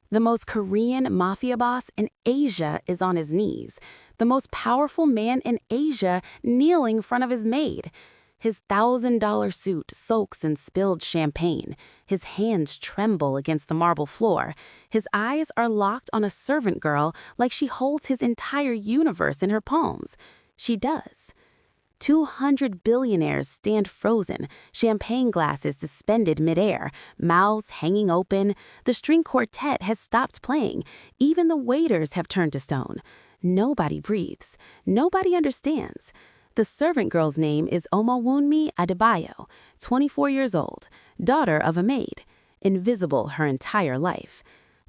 The most Korean mafia boss in Asia is on his knees. The most powerful man in Asia kneeling in front of his maid. His $1,000 suit soaks in spilled champagne. His hands tremble against the marble floor. His eyes are locked on a servant girl like she holds his entire universe in her palms. She does. 200 billionaires stand frozen, champagne glasses suspended midair, mouths hanging open. The string quartet has stopped playing. Even the waiters have turned to stone. Nobody breathes. Nobody understands. The servant girl's name is Omowunmi Adebayo, 24 years old, daughter of a maid, invisible her entire life.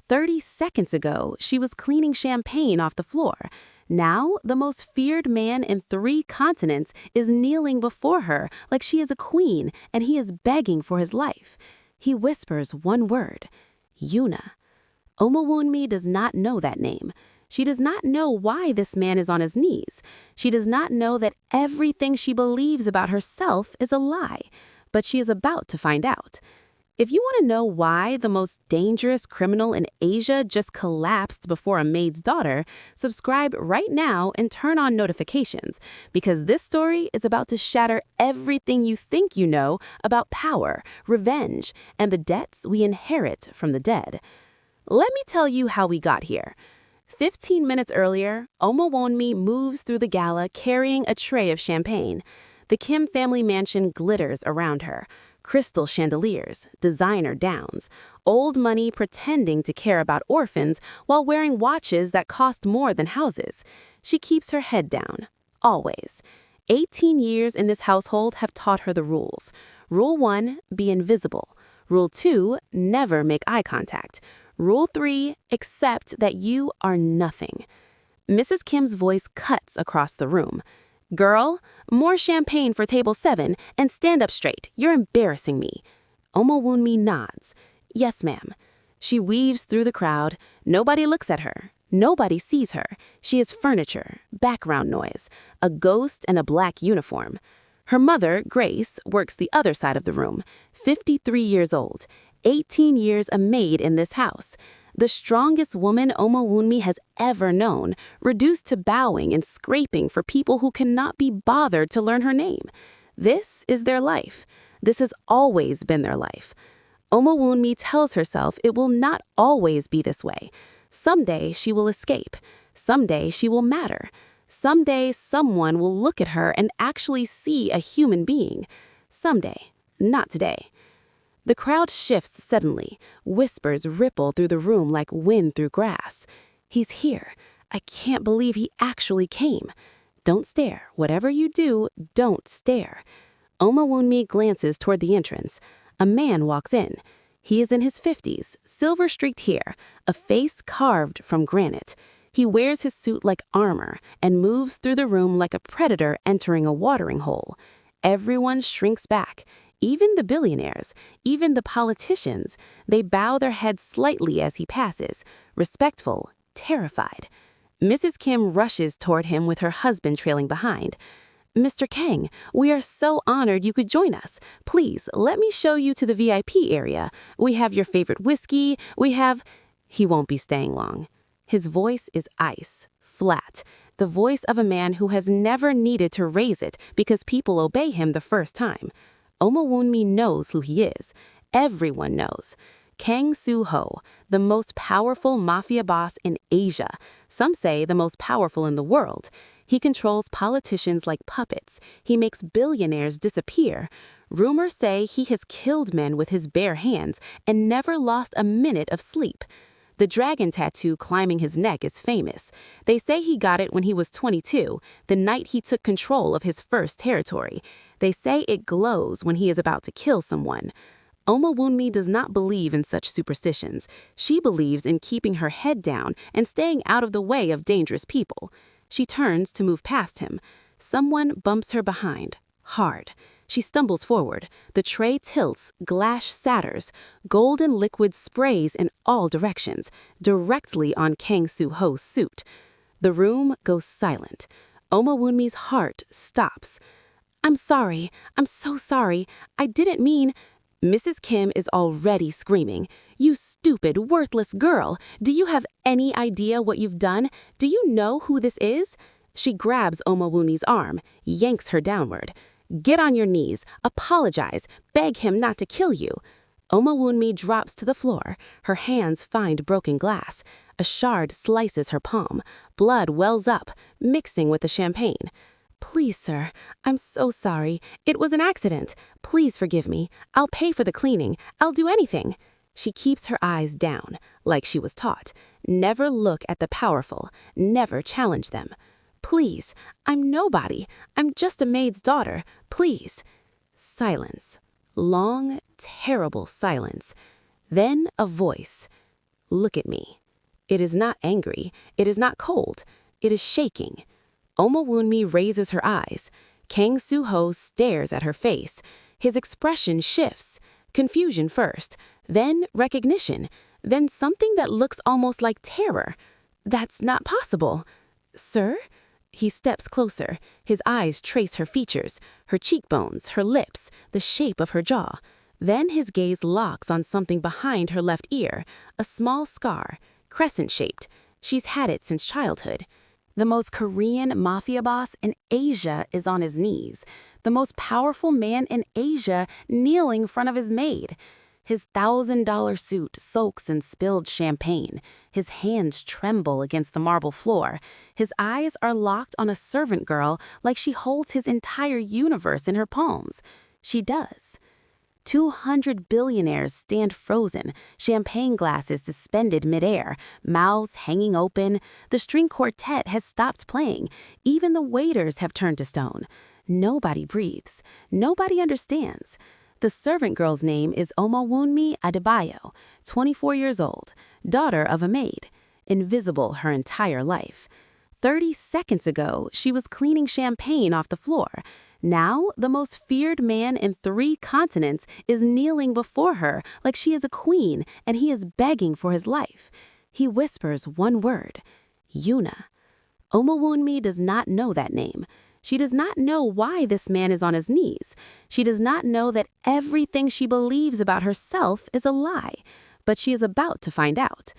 30 seconds ago, she was cleaning champagne off the floor. Now, the most feared man in 3 continents is kneeling before her like she is a queen and he is begging for his life. He whispers one word, Yuna. Omowunmi does not know that name. She does not know why this man is on his knees. She does not know that everything she believes about herself is a lie. But she is about to find out. If you want to know why the most dangerous criminal in Asia just collapsed before a maid's daughter, subscribe right now and turn on notifications, because this story is about to shatter everything you think you know about power, revenge, and the debts we inherit from the dead. Let me tell you how we got here. 15 minutes earlier, Omowunmi moves through the gala carrying a tray of champagne. The Kim family mansion glitters around her. Crystal chandeliers, designer gowns, old money pretending to care about orphans while wearing watches that cost more than houses. She keeps her head down, always. 18 years in this household have taught her the rules. Rule 1, be invisible. Rule 2, never make eye contact. Rule 3, accept that you are nothing. Mrs. Kim's voice cuts across the room. Girl, more champagne for table 7 and stand up straight. You're embarrassing me. Omowunmi nods. Yes, ma'am. She weaves through the crowd. Nobody looks at her. Nobody sees her. She is furniture, background noise, a ghost in a black uniform. Her mother, Grace, works the other side of the room, 53 years old, 18 years a maid in this house. The strongest woman Omowunmi has ever known, reduced to bowing and scraping for people who cannot be bothered to learn her name. This is their life. This has always been their life. Omowunmi tells herself it will not always be this way. Someday she will escape. Someday she will matter. Someday someone will look at her and actually see a human being. Someday, not today. The crowd shifts suddenly. Whispers ripple through the room like wind through grass. He's here. I can't believe he actually came. Don't stare. Whatever you do, don't stare. Omowunmi glances toward the entrance. A man walks in. He is in his 50s, silver-streaked hair, a face carved from granite. He wears his suit like armor and moves through the room like a predator entering a watering hole. Everyone shrinks back. Even the billionaires, even the politicians, they bow their heads slightly as he passes, respectful, terrified. Mrs. Kim rushes toward him with her husband trailing behind. Mr. Kang, we are so honored you could join us. Please, let me show you to the VIP area. We have your favorite whiskey. We have... He won't be staying long. His voice is ice, flat, the voice of a man who has never needed to raise it because people obey him the first time. Omowunmi knows who he is. Everyone knows. Kang Soo-ho, the most powerful mafia boss in Asia. Some say the most powerful in the world. He controls politicians like puppets. He makes billionaires disappear. Rumors say he has killed men with his bare hands and never lost a minute of sleep. The dragon tattoo climbing his neck is famous. They say he got it when he was 22, the night he took control of his first territory. They say it glows when he is about to kill someone. Omowunmi does not believe in such superstitions. She believes in keeping her head down and staying out of the way of dangerous people. She turns to move past him. Someone bumps her behind, hard. She stumbles forward. The tray tilts, glass shatters. Golden liquid sprays in all directions, directly on Kang Soo-ho's suit. The room goes silent. Omowunmi's heart stops. I'm sorry. I'm so sorry. I didn't mean... Mrs. Kim is already screaming. "You stupid, worthless girl! Do you have any idea what you've done? Do you know who this is?" She grabs Omowunmi's arm, yanks her downward. "Get on your knees, apologize, beg him not to kill you." Omowunmi drops to the floor. Her hands find broken glass. A shard slices her palm. Blood wells up, mixing with the champagne. "Please, sir, I'm so sorry. It was an accident. Please forgive me. I'll pay for the cleaning. I'll do anything." She keeps her eyes down, like she was taught. Never look at the powerful. Never challenge them. "Please, I'm nobody. I'm just a maid's daughter. Please." Silence. Long, terrible silence. Then a voice. "Look at me." It is not angry. It is not cold. It is shaking. Omowunmi raises her eyes. Kang Soo-ho stares at her face. His expression shifts. Confusion first, then recognition, then something that looks almost like terror. "That's not possible." "Sir?" He steps closer. His eyes trace her features, her cheekbones, her lips, the shape of her jaw. Then his gaze locks on something behind her left ear, a small scar, crescent-shaped. She's had it since childhood. The most Korean mafia boss in Asia is on his knees. The most powerful man in Asia kneeling in front of his maid. His $1,000 suit soaks in spilled champagne. His hands tremble against the marble floor. His eyes are locked on a servant girl like she holds his entire universe in her palms. She does. 200 billionaires stand frozen, champagne glasses suspended midair, mouths hanging open. The string quartet has stopped playing. Even the waiters have turned to stone. Nobody breathes. Nobody understands. The servant girl's name is Omowunmi Adebayo, 24 years old, daughter of a maid, invisible her entire life. 30 seconds ago, she was cleaning champagne off the floor. Now, the most feared man in 3 continents is kneeling before her like she is a queen, and he is begging for his life. He whispers one word, Yuna. Omowunmi does not know that name. She does not know why this man is on his knees. She does not know that everything she believes about herself is a lie, but she is about to find out.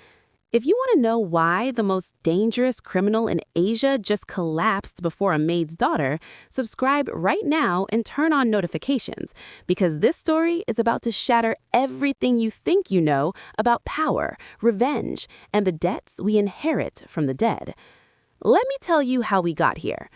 If you want to know why the most dangerous criminal in Asia just collapsed before a maid's daughter, subscribe right now and turn on notifications, because this story is about to shatter everything you think you know about power, revenge, and the debts we inherit from the dead. Let me tell you how we got here.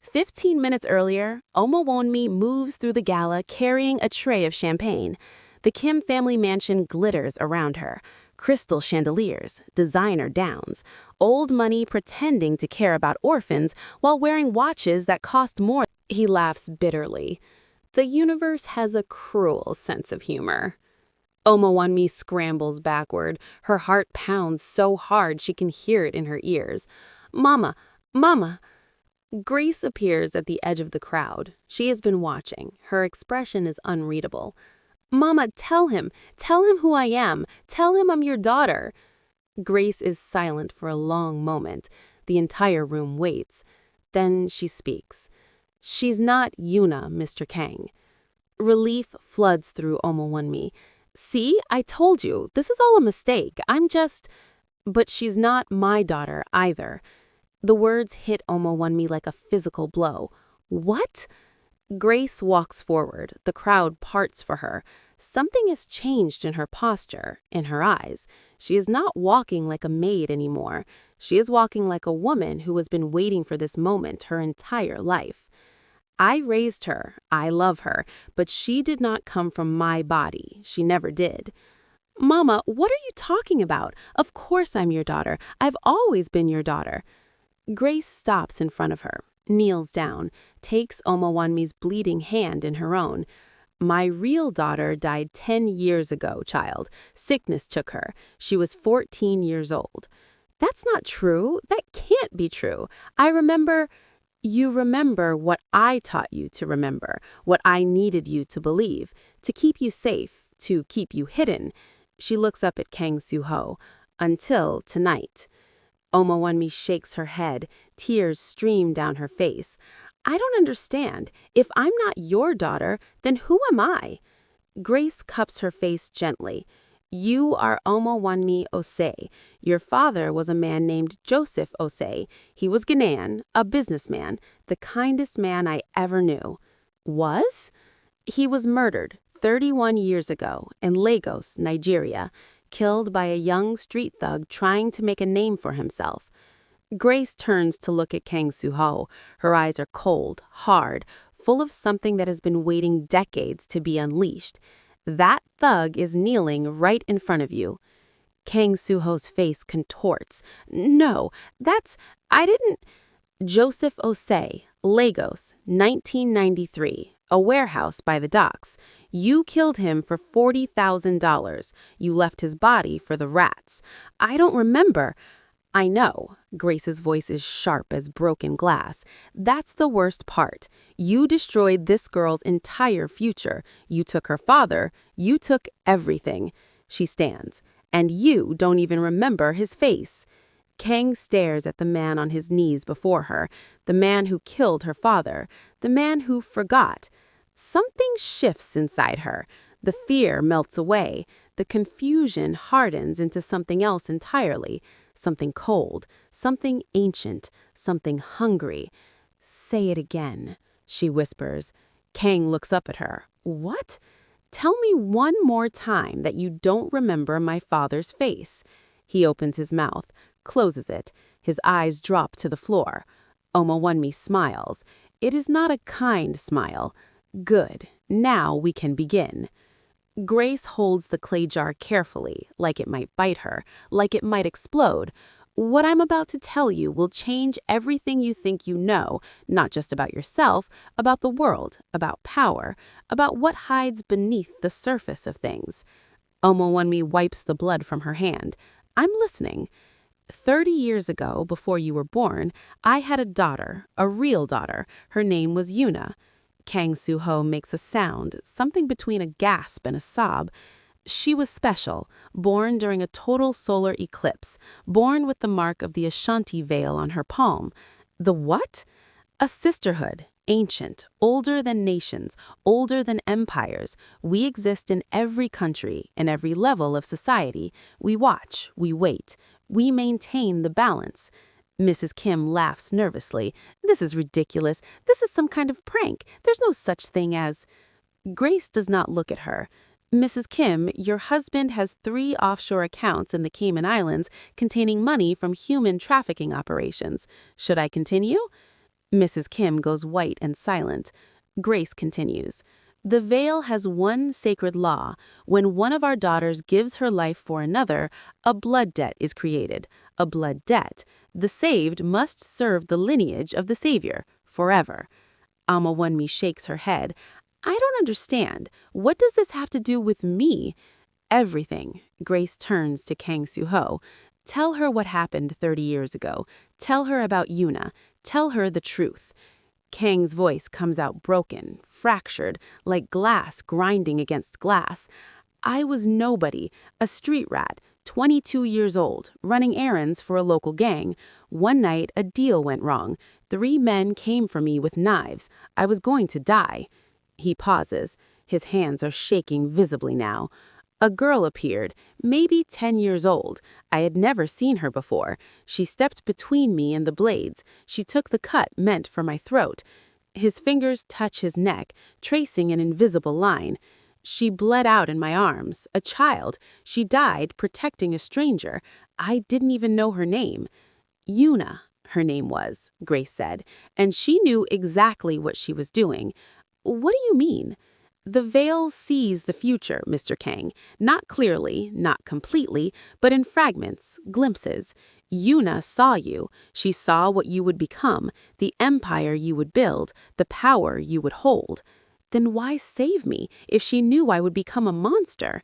15 minutes earlier, Omowunmi moves through the gala carrying a tray of champagne. The Kim family mansion glitters around her. Crystal chandeliers, designer gowns, old money pretending to care about orphans while wearing watches that cost more. He laughs bitterly. The universe has a cruel sense of humor. Omowunmi scrambles backward. Her heart pounds so hard she can hear it in her ears. "Mama, Mama!" Grace appears at the edge of the crowd. She has been watching. Her expression is unreadable. "Mama, tell him who I am. Tell him I'm your daughter." Grace is silent for a long moment. The entire room waits. Then she speaks. "She's not Yuna, Mr. Kang." Relief floods through Omowunmi. "See, I told you, this is all a mistake. But she's not my daughter either." The words hit Omowunmi like a physical blow. "What?" Grace walks forward. The crowd parts for her. Something has changed in her posture, in her eyes. She is not walking like a maid anymore. She is walking like a woman who has been waiting for this moment her entire life. "I raised her. I love her. But she did not come from my body. She never did." "Mama, what are you talking about? Of course I'm your daughter. I've always been your daughter." Grace stops in front of her, kneels down, takes Omowunmi's bleeding hand in her own. "My real daughter died 10 years ago, child. Sickness took her. She was 14 years old." "That's not true. That can't be true. I remember." "You remember what I taught you to remember, what I needed you to believe, to keep you safe, to keep you hidden." She looks up at Kang Soo-ho. "Until tonight." Omowunmi shakes her head. Tears stream down her face. "I don't understand. If I'm not your daughter, then who am I?" Grace cups her face gently. You are Omowanmi Osei. Your father was a man named Joseph Osei. He was Ghanaian, a businessman, the kindest man I ever knew. Was? He was murdered 31 years ago in Lagos, Nigeria, killed by a young street thug trying to make a name for himself. Grace turns to look at Kang Soo-ho. Her eyes are cold, hard, full of something that has been waiting decades to be unleashed. That thug is kneeling right in front of you. Kang Soo-ho's face contorts. No, I didn't. Joseph Osei, Lagos, 1993. A warehouse by the docks. You killed him for $40,000. You left his body for the rats. I don't remember. I know. Grace's voice is sharp as broken glass. That's the worst part. You destroyed this girl's entire future. You took her father. You took everything. She stands. And you don't even remember his face. Kang stares at the man on his knees before her, the man who killed her father, the man who forgot. Something shifts inside her. The fear melts away. The confusion hardens into something else entirely, something cold, something ancient, something hungry. Say it again, she whispers. Kang looks up at her. What? Tell me one more time that you don't remember my father's face. He opens his mouth, closes it. His eyes drop to the floor. Omowanmi smiles. It is not a kind smile. Good. Now we can begin. Grace holds the clay jar carefully, like it might bite her, like it might explode. What I'm about to tell you will change everything you think you know, not just about yourself, about the world, about power, about what hides beneath the surface of things. Omowanmi wipes the blood from her hand. I'm listening. 30 years ago, before you were born, I had a daughter, a real daughter. Her name was Yuna. Kang Soo-ho makes a sound, something between a gasp and a sob. She was special, born during a total solar eclipse, born with the mark of the Ashanti veil on her palm. The what? A sisterhood, ancient, older than nations, older than empires. We exist in every country, in every level of society. We watch, we wait, we maintain the balance. Mrs. Kim laughs nervously. This is ridiculous. This is some kind of prank. There's no such thing as... Grace does not look at her. Mrs. Kim, your husband has 3 offshore accounts in the Cayman Islands containing money from human trafficking operations. Should I continue? Mrs. Kim goes white and silent. Grace continues. The veil has one sacred law. When one of our daughters gives her life for another, a blood debt is created. A blood debt. The saved must serve the lineage of the Savior, forever. Omowanmi shakes her head. I don't understand. What does this have to do with me? Everything. Grace turns to Kang Soo-ho. Tell her what happened 30 years ago. Tell her about Yuna. Tell her the truth. Kang's voice comes out broken, fractured, like glass grinding against glass. I was nobody, a street rat, 22 years old, running errands for a local gang. One night, a deal went wrong. 3 men came for me with knives. I was going to die. He pauses. His hands are shaking visibly now. A girl appeared, maybe 10 years old. I had never seen her before. She stepped between me and the blades. She took the cut meant for my throat. His fingers touch his neck, tracing an invisible line. She bled out in my arms, a child. She died protecting a stranger. I didn't even know her name. Yuna, her name was, Grace said, and she knew exactly what she was doing. What do you mean? The veil sees the future, Mr. Kang. Not clearly, not completely, but in fragments, glimpses. Yuna saw you. She saw what you would become, the empire you would build, the power you would hold. Then why save me if she knew I would become a monster?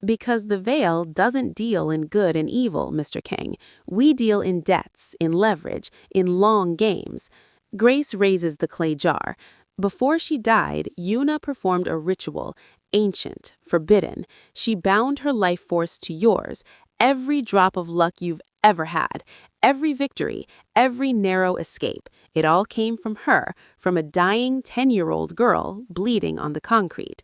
Because the veil doesn't deal in good and evil, Mr. Kang. We deal in debts, in leverage, in long games. Grace raises the clay jar. Before she died, Yuna performed a ritual, ancient, forbidden. She bound her life force to yours, every drop of luck you've ever had, every victory, every narrow escape. It all came from her, from a dying 10-year-old girl bleeding on the concrete.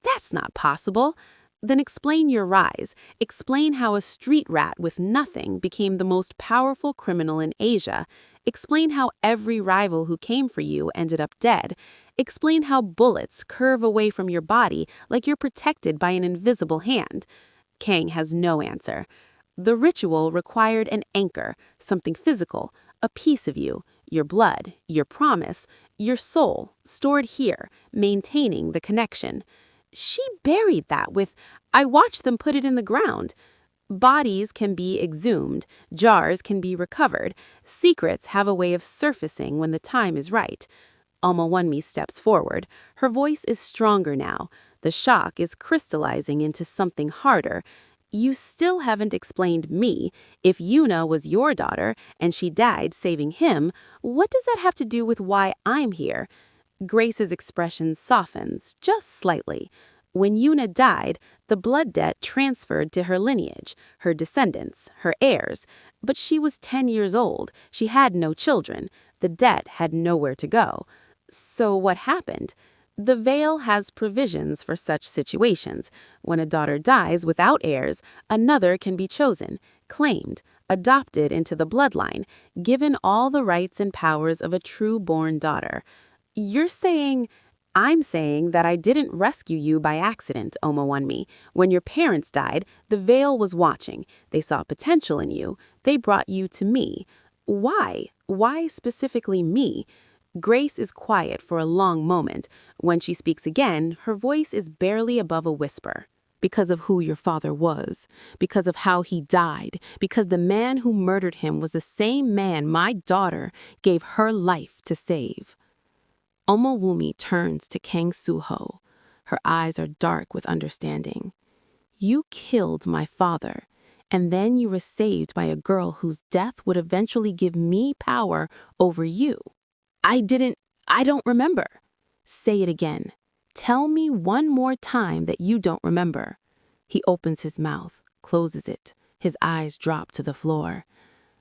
That's not possible. Then explain your rise. Explain how a street rat with nothing became the most powerful criminal in Asia. Explain how every rival who came for you ended up dead. Explain how bullets curve away from your body like you're protected by an invisible hand. Kang has no answer. The ritual required an anchor, something physical, a piece of you, your blood, your promise, your soul, stored here, maintaining the connection. She buried that with, I watched them put it in the ground. Bodies can be exhumed, jars can be recovered, secrets have a way of surfacing when the time is right. Alma steps forward. Her voice is stronger now. The shock is crystallizing into something harder. You still haven't explained me. If Yuna was your daughter and she died saving him, what does that have to do with why I'm here? Grace's expression softens, just slightly. When Yuna died, the blood debt transferred to her lineage, her descendants, her heirs. But she was 10 years old. She had no children. The debt had nowhere to go. So what happened? The veil has provisions for such situations. When a daughter dies without heirs, another can be chosen, claimed, adopted into the bloodline, given all the rights and powers of a true-born daughter. I'm saying that I didn't rescue you by accident, Oma. When your parents died, the veil was watching. They saw potential in you. They brought you to me. Why? Why specifically me? Grace is quiet for a long moment. When she speaks again, her voice is barely above a whisper. Because of who your father was, because of how he died, because the man who murdered him was the same man my daughter gave her life to save. Omawumi turns to Kang Suho. Her eyes are dark with understanding. You killed my father, and then you were saved by a girl whose death would eventually give me power over you. I don't remember. Say it again. Tell me one more time that you don't remember. He opens his mouth, closes it. His eyes drop to the floor.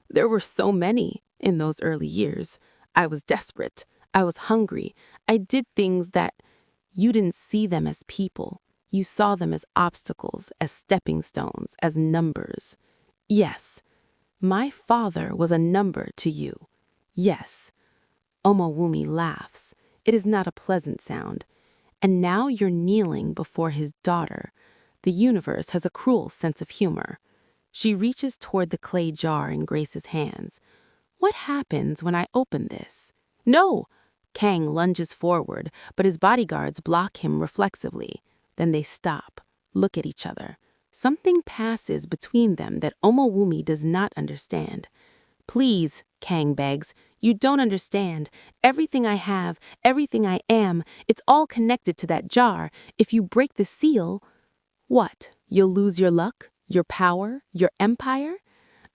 There were so many in those early years. I was desperate. I was hungry. I did things that you didn't see them as people. You saw them as obstacles, as stepping stones, as numbers. Yes, my father was a number to you. Yes. Omawumi laughs. It is not a pleasant sound. And now you're kneeling before his daughter. The universe has a cruel sense of humor. She reaches toward the clay jar in Grace's hands. What happens when I open this? No! Kang lunges forward, but his bodyguards block him reflexively. Then they stop, look at each other. Something passes between them that Omawumi does not understand. Please, Kang begs, you don't understand. Everything I have, everything I am, it's all connected to that jar. If you break the seal, what? You'll lose your luck, your power, your empire?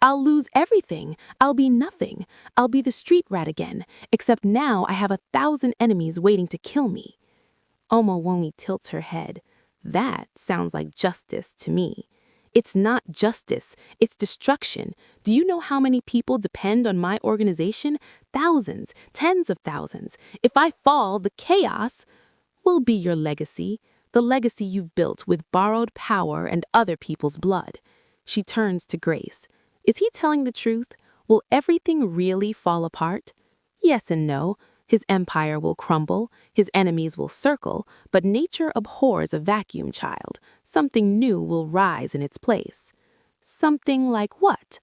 I'll lose everything. I'll be nothing. I'll be the street rat again, except now I have 1,000 enemies waiting to kill me. Omawumi tilts her head. That sounds like justice to me. It's not justice, it's destruction. Do you know how many people depend on my organization? Thousands, tens of thousands. If I fall, the chaos will be your legacy, the legacy you've built with borrowed power and other people's blood. She turns to Grace. Is he telling the truth? Will everything really fall apart? Yes and no. His empire will crumble, his enemies will circle, but nature abhors a vacuum, child. Something new will rise in its place. Something like what?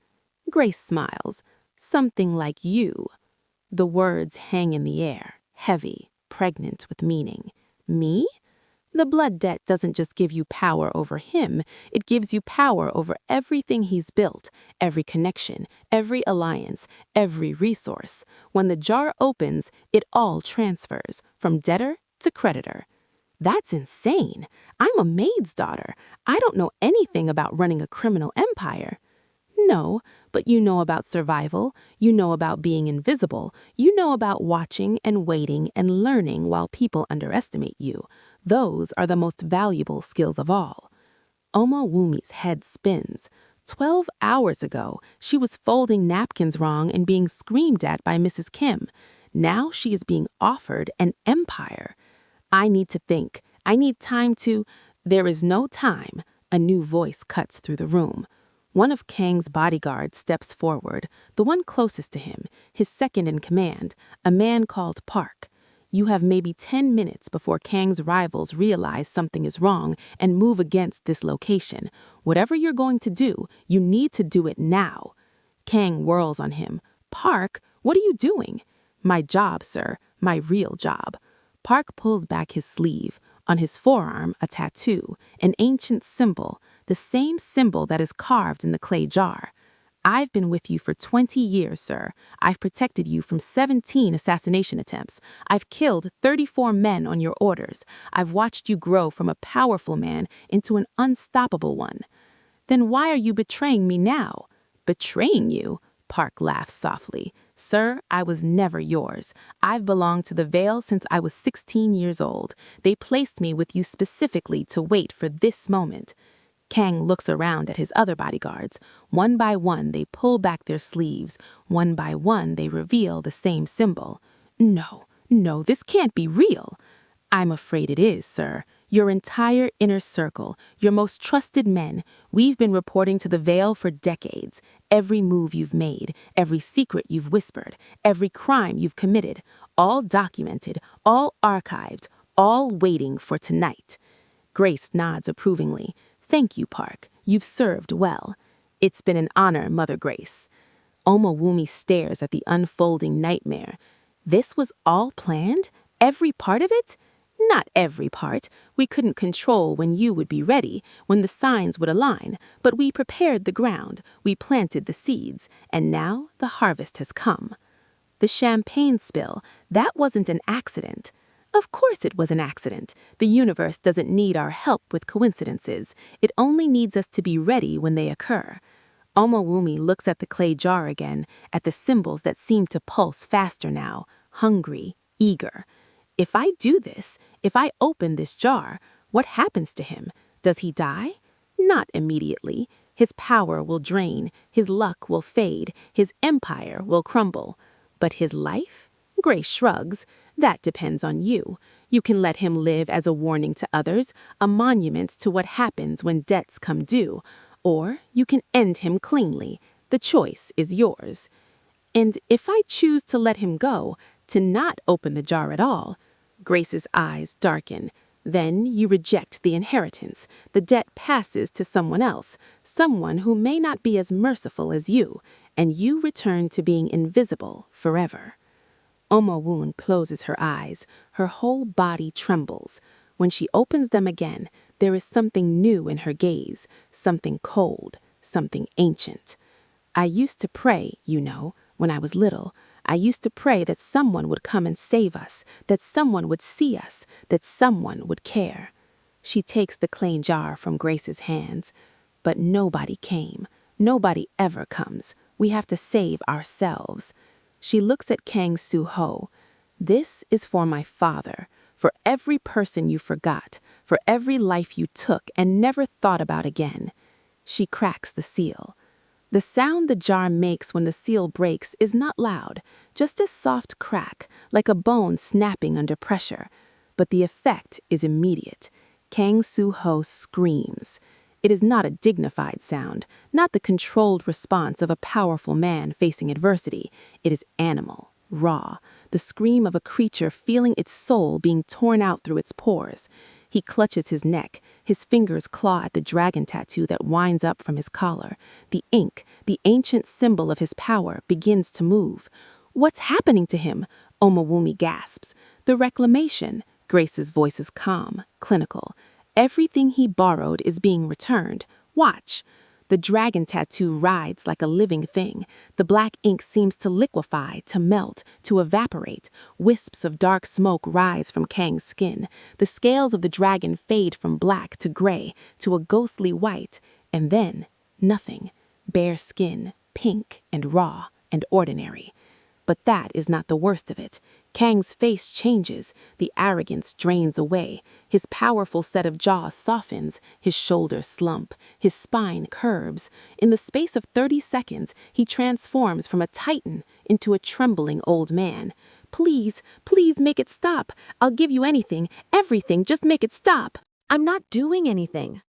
Grace smiles. Something like you. The words hang in the air, heavy, pregnant with meaning. Me? The blood debt doesn't just give you power over him, it gives you power over everything he's built, every connection, every alliance, every resource. When the jar opens, it all transfers, from debtor to creditor. That's insane. I'm a maid's daughter. I don't know anything about running a criminal empire. No, but you know about survival, you know about being invisible, you know about watching and waiting and learning while people underestimate you. Those are the most valuable skills of all. Omawumi's head spins. 12 hours ago, she was folding napkins wrong and being screamed at by Mrs. Kim. Now she is being offered an empire. I need to think. I need time to... There is no time. A new voice cuts through the room. One of Kang's bodyguards steps forward, the one closest to him, his second in command, a man called Park. You have maybe 10 minutes before Kang's rivals realize something is wrong and move against this location. Whatever you're going to do, you need to do it now. Kang whirls on him. Park, what are you doing? My job, sir. My real job. Park pulls back his sleeve. On his forearm, a tattoo, an ancient symbol, the same symbol that is carved in the clay jar. I've been with you for 20 years, sir. I've protected you from 17 assassination attempts. I've killed 34 men on your orders. I've watched you grow from a powerful man into an unstoppable one. Then why are you betraying me now? Betraying you? Park laughs softly. Sir, I was never yours. I've belonged to the Vale since I was 16 years old. They placed me with you specifically to wait for this moment. Kang looks around at his other bodyguards. One by one, they pull back their sleeves. One by one, they reveal the same symbol. No, this can't be real. I'm afraid it is, sir. Your entire inner circle, your most trusted men, we've been reporting to the Vale for decades. Every move you've made, every secret you've whispered, every crime you've committed, all documented, all archived, all waiting for tonight. Grace nods approvingly. Thank you, Park. You've served well. It's been an honor, Mother Grace. Omawumi stares at the unfolding nightmare. This was all planned? Every part of it? Not every part. We couldn't control when you would be ready, when the signs would align, but we prepared the ground, we planted the seeds, and now the harvest has come. The champagne spill, that wasn't an accident. Of course it was an accident. The universe doesn't need our help with coincidences. It only needs us to be ready when they occur. Omawumi looks at the clay jar again, at the symbols that seem to pulse faster now, hungry, eager. If I do this, if I open this jar, what happens to him? Does he die? Not immediately. His power will drain, his luck will fade, his empire will crumble. But his life? Grace shrugs. That depends on you. You can let him live as a warning to others, a monument to what happens when debts come due. Or you can end him cleanly. The choice is yours. And if I choose to let him go, to not open the jar at all, Grace's eyes darken. Then you reject the inheritance. The debt passes to someone else, someone who may not be as merciful as you, and you return to being invisible forever. Omawun closes her eyes. Her whole body trembles. When she opens them again, there is something new in her gaze, something cold, something ancient. I used to pray, you know, when I was little. I used to pray that someone would come and save us, that someone would see us, that someone would care. She takes the clay jar from Grace's hands. But nobody came. Nobody ever comes. We have to save ourselves. She looks at Kang Soo-ho. This is for my father, for every person you forgot, for every life you took and never thought about again. She cracks the seal. The sound the jar makes when the seal breaks is not loud, just a soft crack, like a bone snapping under pressure. But the effect is immediate. Kang Soo-ho screams. It is not a dignified sound, not the controlled response of a powerful man facing adversity. It is animal, raw, the scream of a creature feeling its soul being torn out through its pores. He clutches his neck. His fingers claw at the dragon tattoo that winds up from his collar. The ink, the ancient symbol of his power, begins to move. What's happening to him? Omawumi gasps. The reclamation. Grace's voice is calm, clinical. Everything he borrowed is being returned. Watch. The dragon tattoo rides like a living thing. The black ink seems to liquefy, to melt, to evaporate. Wisps of dark smoke rise from Kang's skin. The scales of the dragon fade from black to gray, to a ghostly white, and then nothing. Bare skin, pink and raw and ordinary. But that is not the worst of it. Kang's face changes, the arrogance drains away, his powerful set of jaws softens, his shoulders slump, his spine curves. In the space of 30 seconds, he transforms from a titan into a trembling old man. Please, please make it stop. I'll give you anything, everything, just make it stop. I'm not doing anything.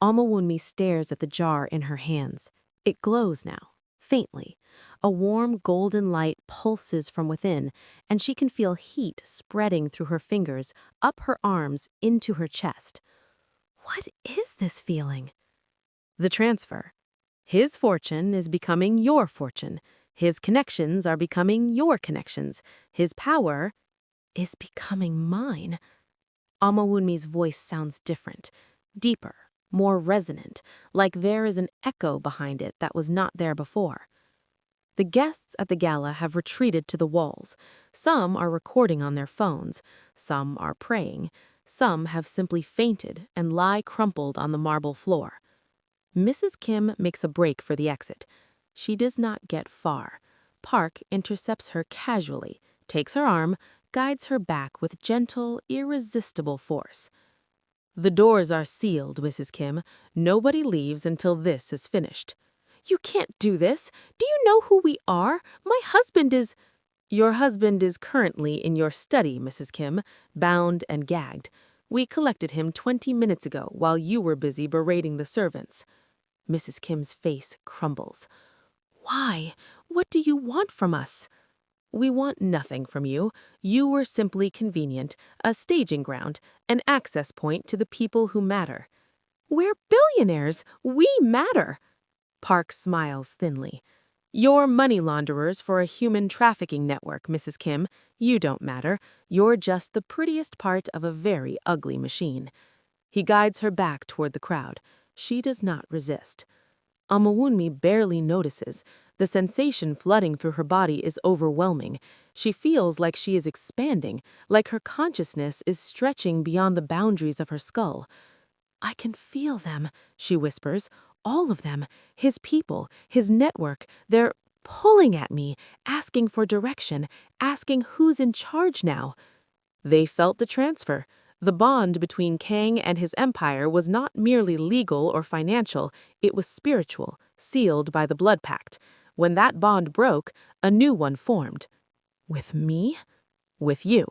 Amawunmi stares at the jar in her hands. It glows now, faintly. A warm golden light pulses from within, and she can feel heat spreading through her fingers, up her arms, into her chest. What is this feeling? The transfer. His fortune is becoming your fortune. His connections are becoming your connections. His power is becoming mine. Amawunmi's voice sounds different, deeper, more resonant, like there is an echo behind it that was not there before. The guests at the gala have retreated to the walls. Some are recording on their phones, some are praying, some have simply fainted and lie crumpled on the marble floor. Mrs. Kim makes a break for the exit. She does not get far. Park intercepts her casually, takes her arm, guides her back with gentle, irresistible force. The doors are sealed, Mrs. Kim. Nobody leaves until this is finished. You can't do this. Do you know who we are? My husband is... Your husband is currently in your study, Mrs. Kim, bound and gagged. We collected him 20 minutes ago while you were busy berating the servants. Mrs. Kim's face crumbles. Why? What do you want from us? We want nothing from you. You were simply convenient, a staging ground, an access point to the people who matter. We're billionaires. We matter. Park smiles thinly. You're money launderers for a human trafficking network, Mrs. Kim. You don't matter. You're just the prettiest part of a very ugly machine. He guides her back toward the crowd. She does not resist. Amawunmi barely notices. The sensation flooding through her body is overwhelming. She feels like she is expanding, like her consciousness is stretching beyond the boundaries of her skull. I can feel them, she whispers. All of them. His people, his network. They're pulling at me, asking for direction, asking who's in charge now. They felt the transfer. The bond between Kang and his empire was not merely legal or financial, it was spiritual, sealed by the blood pact. When that bond broke, a new one formed. With me? With you.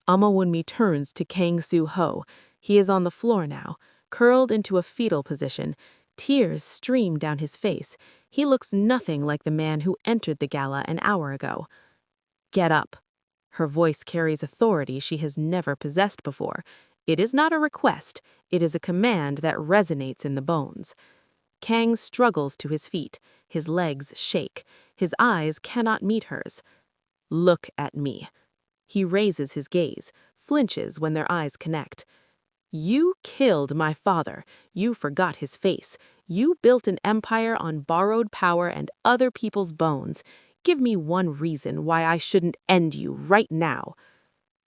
Amawunmi turns to Kang Soo-ho. He is on the floor now, curled into a fetal position. Tears stream down his face. He looks nothing like the man who entered the gala an hour ago. Get up. Her voice carries authority she has never possessed before. It is not a request, it is a command that resonates in the bones. Kang struggles to his feet, his legs shake, his eyes cannot meet hers. Look at me. He raises his gaze, flinches when their eyes connect. You killed my father. You forgot his face. You built an empire on borrowed power and other people's bones. Give me one reason why I shouldn't end you right now.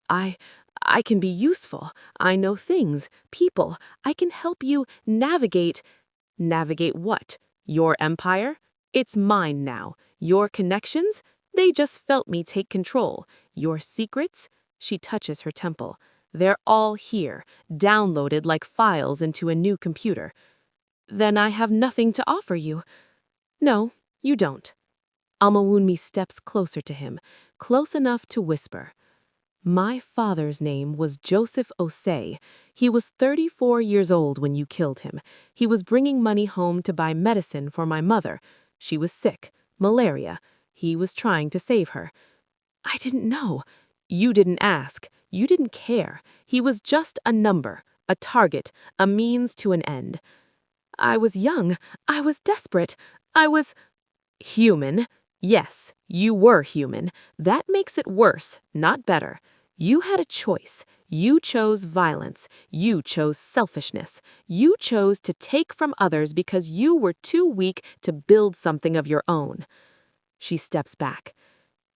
I can be useful. I know things, people. I can help you navigate. Navigate what? Your empire? It's mine now. Your connections? They just felt me take control. Your secrets? She touches her temple. They're all here, downloaded like files into a new computer. Then I have nothing to offer you. No, you don't. Amawunmi steps closer to him, close enough to whisper. My father's name was Joseph Osei. He was 34 years old when you killed him. He was bringing money home to buy medicine for my mother. She was sick, malaria. He was trying to save her. I didn't know. You didn't ask. You didn't care. He was just a number, a target, a means to an end. I was young. I was desperate. I was human. Yes, you were human. That makes it worse, not better. You had a choice. You chose violence. You chose selfishness. You chose to take from others because you were too weak to build something of your own. She steps back.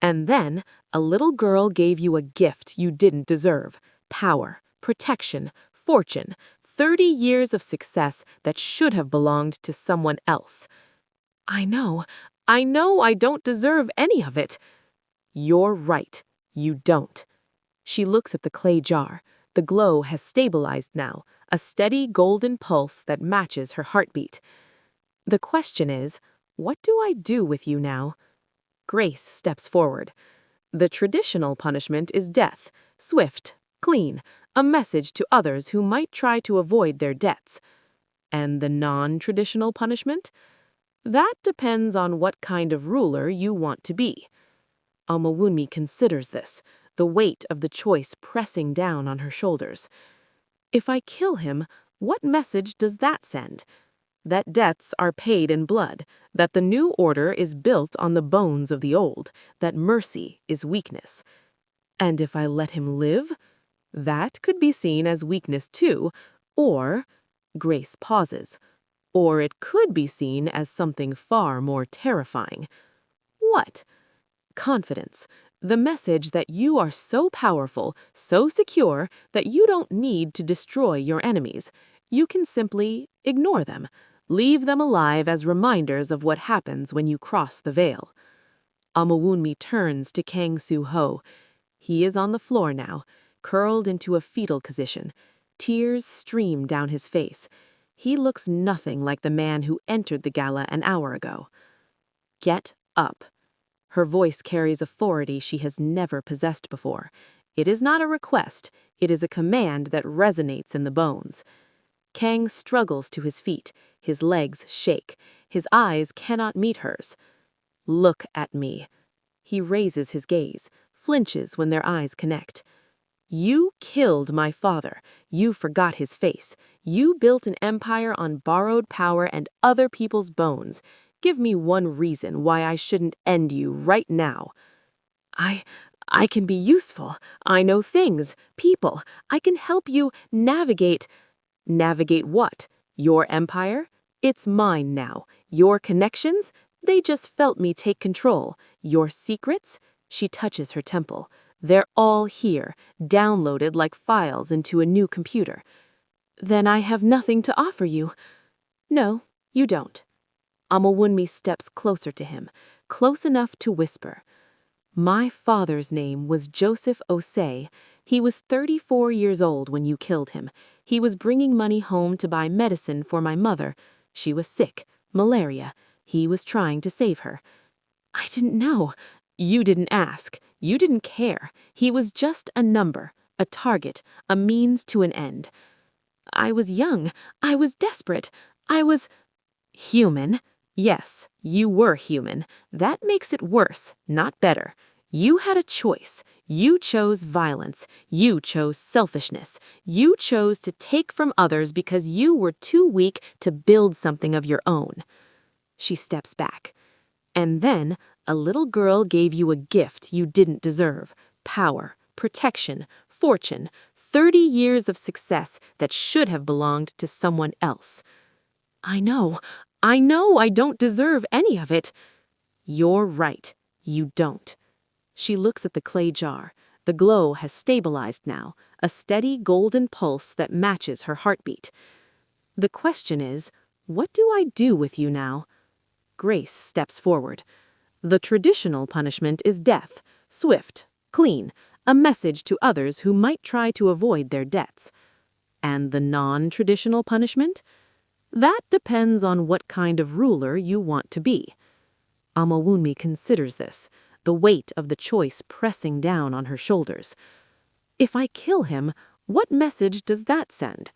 And then, a little girl gave you a gift you didn't deserve. Power, protection, fortune, 30 years of success that should have belonged to someone else. I know I don't deserve any of it. You're right, you don't. She looks at the clay jar. The glow has stabilized now, a steady golden pulse that matches her heartbeat. The question is, what do I do with you now? Grace steps forward. The traditional punishment is death, swift, clean, a message to others who might try to avoid their debts. And the non-traditional punishment? That depends on what kind of ruler you want to be. Omowunmi considers this, the weight of the choice pressing down on her shoulders. If I kill him, what message does that send? That debts are paid in blood, that the new order is built on the bones of the old, that mercy is weakness. And if I let him live, that could be seen as weakness too, or Grace pauses, or it could be seen as something far more terrifying. What? Confidence, the message that you are so powerful, so secure, that you don't need to destroy your enemies. You can simply ignore them, leave them alive as reminders of what happens when you cross the veil. Omowunmi turns to Kang Soo-ho. He is on the floor now, curled into a fetal position. Tears stream down his face. He looks nothing like the man who entered the gala an hour ago. Get up. Her voice carries authority she has never possessed before. It is not a request, it is a command that resonates in the bones. Kang struggles to his feet, his legs shake, his eyes cannot meet hers. Look at me. He raises his gaze, flinches when their eyes connect. You killed my father. You forgot his face. You built an empire on borrowed power and other people's bones. Give me one reason why I shouldn't end you right now. I can be useful. I know things, people. I can help you navigate. Navigate what? Your empire? It's mine now. Your connections? They just felt me take control. Your secrets? She touches her temple. They're all here, downloaded like files into a new computer. Then I have nothing to offer you. No, you don't. Omowunmi steps closer to him, close enough to whisper. My father's name was Joseph Osei. He was 34 years old when you killed him. He was bringing money home to buy medicine for my mother. She was sick, malaria. He was trying to save her. I didn't know. You didn't ask. You didn't care. He was just a number, a target, a means to an end. I was young. I was desperate. I was human. Yes, you were human. That makes it worse, not better. You had a choice. You chose violence. You chose selfishness. You chose to take from others because you were too weak to build something of your own. She steps back. And then a little girl gave you a gift you didn't deserve. Power, protection, fortune, 30 years of success that should have belonged to someone else. I know I don't deserve any of it. You're right, you don't. She looks at the clay jar. The glow has stabilized now, a steady golden pulse that matches her heartbeat. The question is, what do I do with you now? Grace steps forward. The traditional punishment is death, swift, clean, a message to others who might try to avoid their debts. And the non-traditional punishment? That depends on what kind of ruler you want to be. Omowunmi considers this, the weight of the choice pressing down on her shoulders. If I kill him, what message does that send?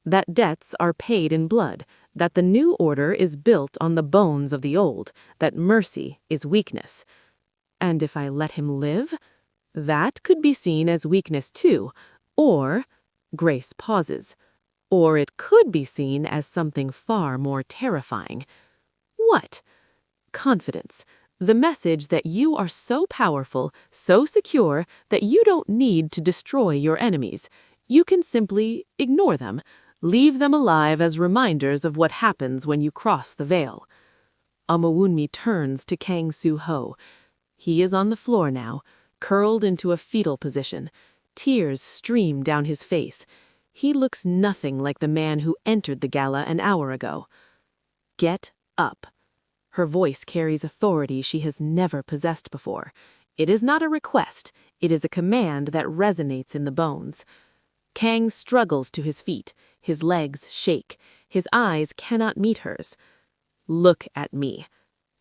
That debts are paid in blood, that the new order is built on the bones of the old, that mercy is weakness. And if I let him live? That could be seen as weakness too, or, Grace pauses, or it could be seen as something far more terrifying. What? Confidence, the message that you are so powerful, so secure, that you don't need to destroy your enemies. You can simply ignore them, leave them alive as reminders of what happens when you cross the veil. Omowunmi turns to Kang Soo-ho. He is on the floor now, curled into a fetal position. Tears stream down his face. He looks nothing like the man who entered the gala an hour ago. Get up. Her voice carries authority she has never possessed before. It is not a request, it is a command that resonates in the bones. Kang struggles to his feet, his legs shake, his eyes cannot meet hers. Look at me.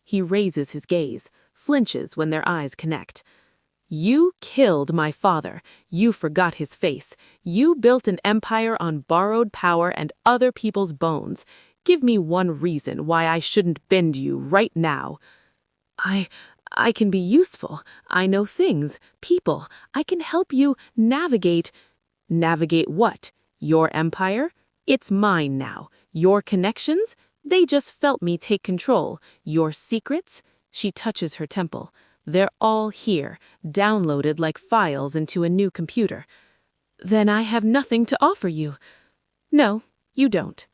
He raises his gaze, flinches when their eyes connect. You killed my father. You forgot his face. You built an empire on borrowed power and other people's bones. Give me one reason why I shouldn't bend you right now. I I can be useful. I know things, people. I can help you navigate. Navigate what? Your empire? It's mine now. Your connections? They just felt me take control. Your secrets? She touches her temple. They're all here, downloaded like files into a new computer. Then I have nothing to offer you. No, you don't.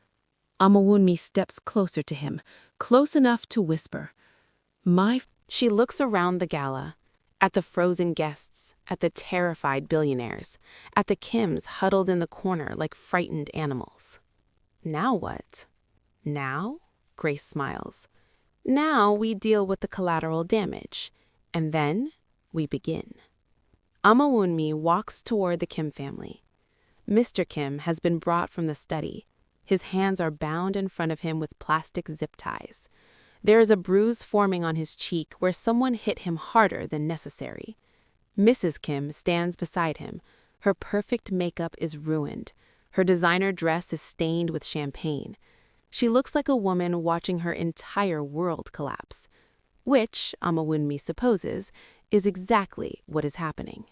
Amawunmi steps closer to him, close enough to whisper. She looks around the gala, at the frozen guests, at the terrified billionaires, at the Kims huddled in the corner like frightened animals. Now what? Now? Grace smiles. Now we deal with the collateral damage, and then we begin. Amawunmi walks toward the Kim family. Mr. Kim has been brought from the study. His hands are bound in front of him with plastic zip ties. There is a bruise forming on his cheek where someone hit him harder than necessary. Mrs. Kim stands beside him. Her perfect makeup is ruined. Her designer dress is stained with champagne. She looks like a woman watching her entire world collapse, which, Amawunmi supposes, is exactly what is happening.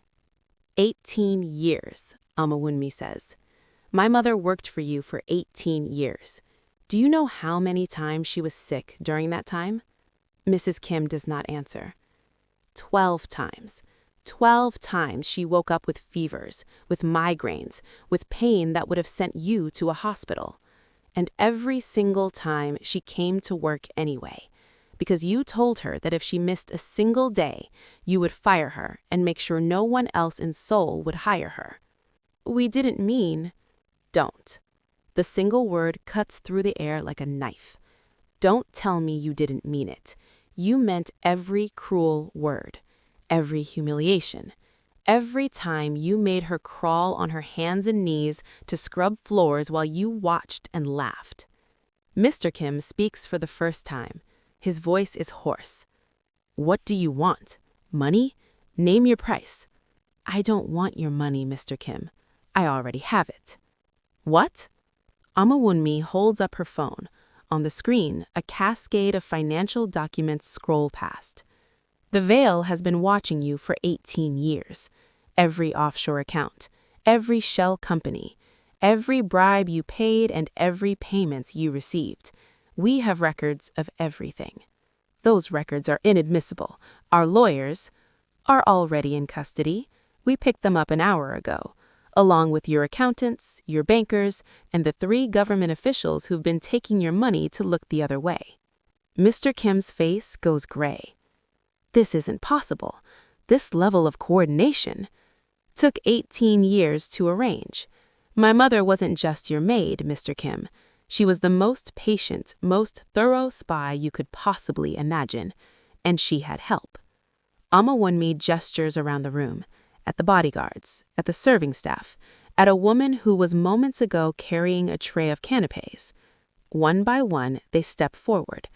18 years, Amawunmi says. My mother worked for you for 18 years. Do you know how many times she was sick during that time? Mrs. Kim does not answer. 12 times. 12 times she woke up with fevers, with migraines, with pain that would have sent you to a hospital. And every single time she came to work anyway, because you told her that if she missed a single day, you would fire her and make sure no one else in Seoul would hire her. We didn't mean... Don't. The single word cuts through the air like a knife. Don't tell me you didn't mean it. You meant every cruel word, every humiliation, every time you made her crawl on her hands and knees to scrub floors while you watched and laughed. Mr. Kim speaks for the first time. His voice is hoarse. What do you want? Money? Name your price. I don't want your money, Mr. Kim. I already have it. What? Amawunmi holds up her phone. On the screen, a cascade of financial documents scroll past. The Veil has been watching you for 18 years. Every offshore account, every shell company, every bribe you paid and every payment you received. We have records of everything. Those records are inadmissible. Our lawyers are already in custody. We picked them up an hour ago, along with your accountants, your bankers, and the 3 government officials who've been taking your money to look the other way. Mr. Kim's face goes gray. This isn't possible. This level of coordination took 18 years to arrange. My mother wasn't just your maid, Mr. Kim. She was the most patient, most thorough spy you could possibly imagine, and she had help. Amawunmi gestures around the room, at the bodyguards, at the serving staff, at a woman who was moments ago carrying a tray of canapés. One by one, they step forward.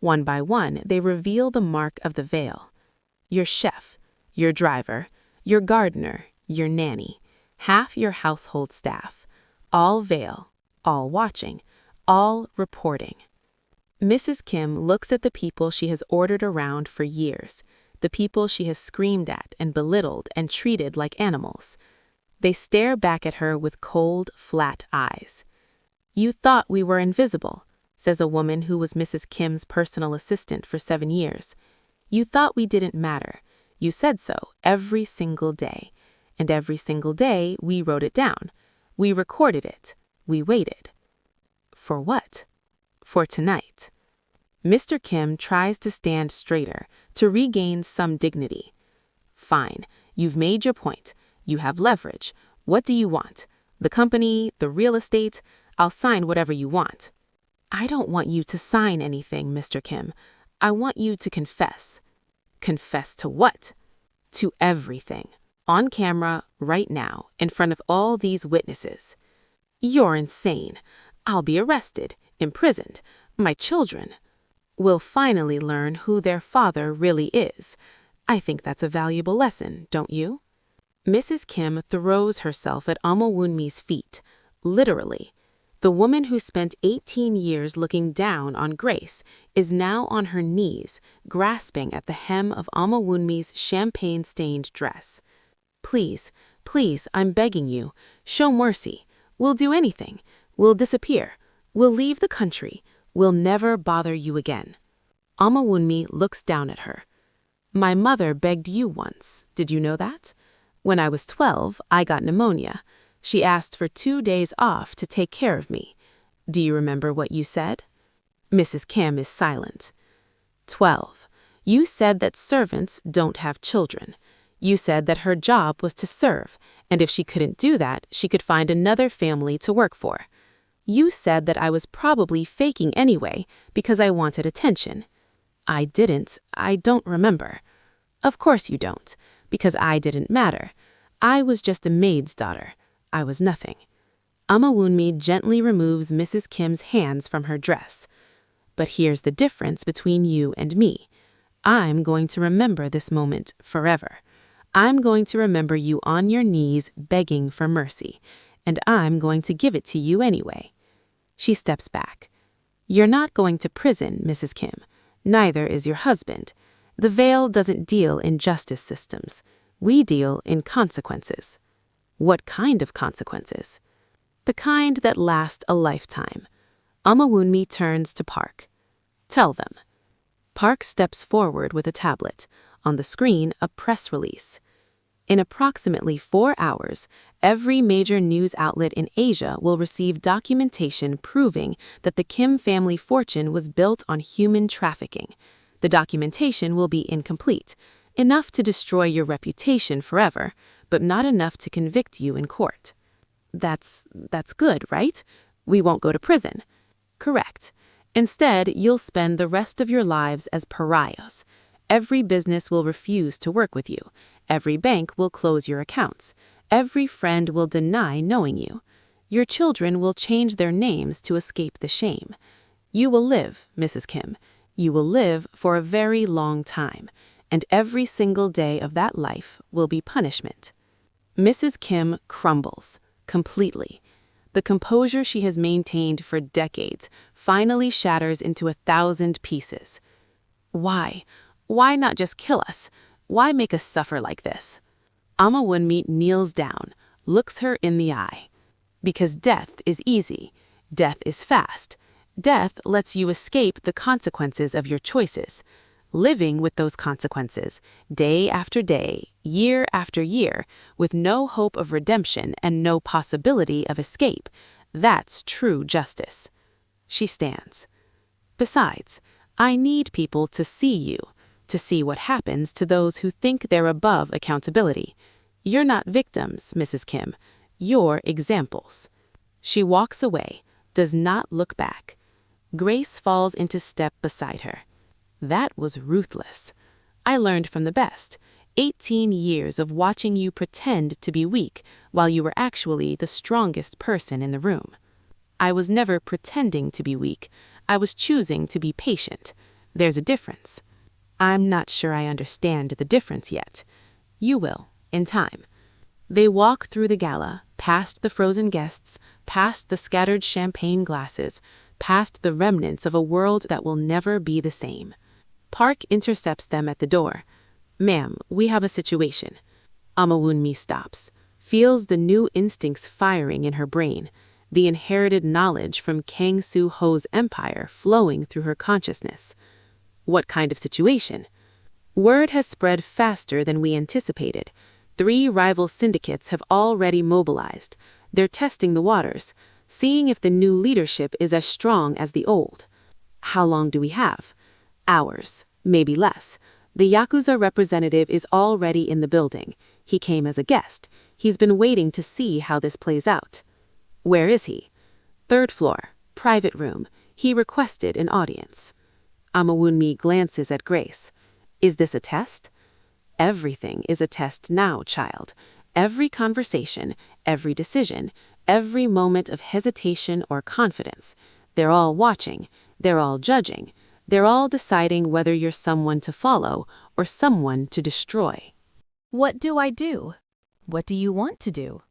One by one, they reveal the mark of the veil. Your chef, your driver, your gardener, your nanny, half your household staff, all veil, all watching, all reporting. Mrs. Kim looks at the people she has ordered around for years, the people she has screamed at and belittled and treated like animals. They stare back at her with cold, flat eyes. You thought we were invisible, says a woman who was Mrs. Kim's personal assistant for 7 years. You thought we didn't matter. You said so every single day. And every single day we wrote it down. We recorded it. We waited. For what? For tonight. Mr. Kim tries to stand straighter, to regain some dignity. Fine, you've made your point. You have leverage. What do you want? The company, the real estate? I'll sign whatever you want. I don't want you to sign anything, Mr. Kim. I want you to confess. Confess to what? To everything. On camera, right now, in front of all these witnesses. You're insane. I'll be arrested, imprisoned. My children will finally learn who their father really is. I think that's a valuable lesson, don't you? Mrs. Kim throws herself at Amawunmi's feet, literally. The woman who spent 18 years looking down on Grace is now on her knees, grasping at the hem of Amawunmi's champagne-stained dress. Please, please, I'm begging you, show mercy. We'll do anything. We'll disappear. We'll leave the country. We'll never bother you again. Amawunmi looks down at her. My mother begged you once. Did you know that? When I was 12, I got pneumonia. She asked for 2 days off to take care of me. Do you remember what you said? Mrs. Kim is silent. 12. You said that servants don't have children. You said that her job was to serve, and if she couldn't do that, she could find another family to work for. You said that I was probably faking anyway because I wanted attention. I didn't. I don't remember. Of course you don't, because I didn't matter. I was just a maid's daughter. I was nothing. Amawunmi gently removes Mrs. Kim's hands from her dress. But here's the difference between you and me. I'm going to remember this moment forever. I'm going to remember you on your knees begging for mercy, and I'm going to give it to you anyway. She steps back. You're not going to prison, Mrs. Kim. Neither is your husband. The veil doesn't deal in justice systems. We deal in consequences. What kind of consequences? The kind that last a lifetime. Amawunmi turns to Park. Tell them. Park steps forward with a tablet. On the screen, a press release. In approximately 4 hours, every major news outlet in Asia will receive documentation proving that the Kim family fortune was built on human trafficking. The documentation will be incomplete, enough to destroy your reputation forever, but not enough to convict you in court. That's good, right? We won't go to prison. Correct. Instead, you'll spend the rest of your lives as pariahs. Every business will refuse to work with you. Every bank will close your accounts. Every friend will deny knowing you. Your children will change their names to escape the shame. You will live, Mrs. Kim. You will live for a very long time, and every single day of that life will be punishment. Mrs. Kim crumbles, completely. The composure she has maintained for decades finally shatters into 1,000 pieces. Why? Why not just kill us? Why make us suffer like this? Amawunmi kneels down, looks her in the eye. Because death is easy. Death is fast. Death lets you escape the consequences of your choices. Living with those consequences, day after day, year after year, with no hope of redemption and no possibility of escape, that's true justice. She stands. Besides, I need people to see you, to see what happens to those who think they're above accountability. You're not victims, Mrs. Kim. You're examples. She walks away, does not look back. Grace falls into step beside her. That was ruthless. I learned from the best. 18 years of watching you pretend to be weak while you were actually the strongest person in the room. I was never pretending to be weak. I was choosing to be patient. There's a difference. I'm not sure I understand the difference yet. You will, in time. They walk through the gala, past the frozen guests, past the scattered champagne glasses, past the remnants of a world that will never be the same. Park intercepts them at the door. Ma'am, we have a situation. Amawunmi stops, feels the new instincts firing in her brain, the inherited knowledge from Kang Soo-ho's empire flowing through her consciousness. What kind of situation? Word has spread faster than we anticipated. 3 rival syndicates have already mobilized. They're testing the waters, seeing if the new leadership is as strong as the old. How long do we have? Hours, maybe less. The Yakuza representative is already in the building. He came as a guest. He's been waiting to see how this plays out. Where is he? 3rd floor, private room. He requested an audience. Amawunmi glances at Grace. Is this a test? Everything is a test now, child. Every conversation, every decision, every moment of hesitation or confidence. They're all watching. They're all judging. They're all deciding whether you're someone to follow or someone to destroy. What do I do? What do you want to do?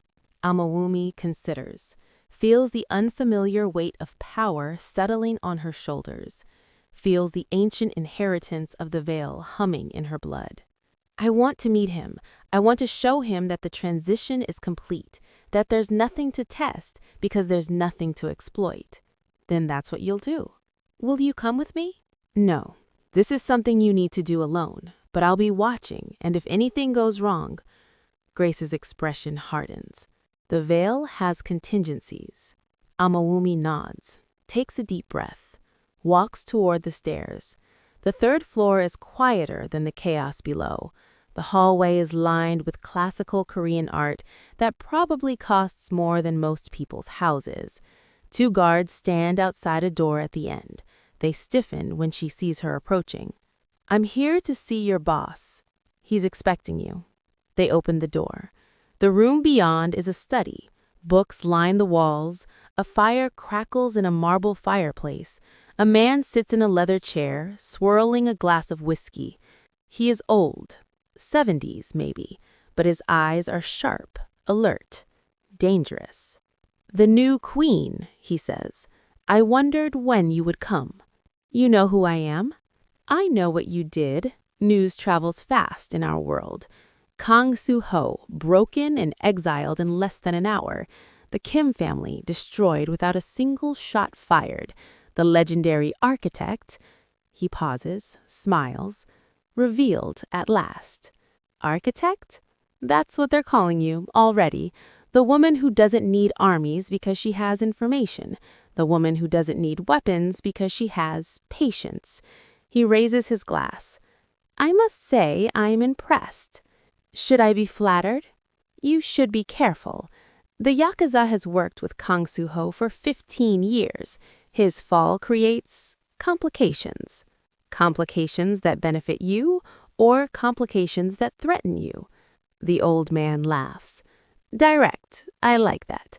Amawumi considers, feels the unfamiliar weight of power settling on her shoulders, feels the ancient inheritance of the veil humming in her blood. I want to meet him. I want to show him that the transition is complete, that there's nothing to test because there's nothing to exploit. Then that's what you'll do. Will you come with me? No. This is something you need to do alone, but I'll be watching, and if anything goes wrong, Grace's expression hardens. The veil has contingencies. Amawumi nods, takes a deep breath, walks toward the stairs. The third floor is quieter than the chaos below. The hallway is lined with classical Korean art that probably costs more than most people's houses. 2 guards stand outside a door at the end. They stiffen when she sees her approaching. I'm here to see your boss. He's expecting you. They open the door. The room beyond is a study. Books line the walls. A fire crackles in a marble fireplace. A man sits in a leather chair, swirling a glass of whiskey. He is old, 70s maybe, but his eyes are sharp, alert, dangerous. The new queen, he says. I wondered when you would come. You know who I am? I know what you did. News travels fast in our world. Kang Soo-ho, broken and exiled in less than an hour. The Kim family destroyed without a single shot fired. The legendary architect, he pauses, smiles, revealed at last. Architect? That's what they're calling you already. The woman who doesn't need armies because she has information. The woman who doesn't need weapons because she has patience. He raises his glass. I must say I'm impressed. Should I be flattered? You should be careful. The Yakuza has worked with Kang Soo-ho for 15 years. His fall creates complications. Complications that benefit you or complications that threaten you. The old man laughs. Direct, I like that.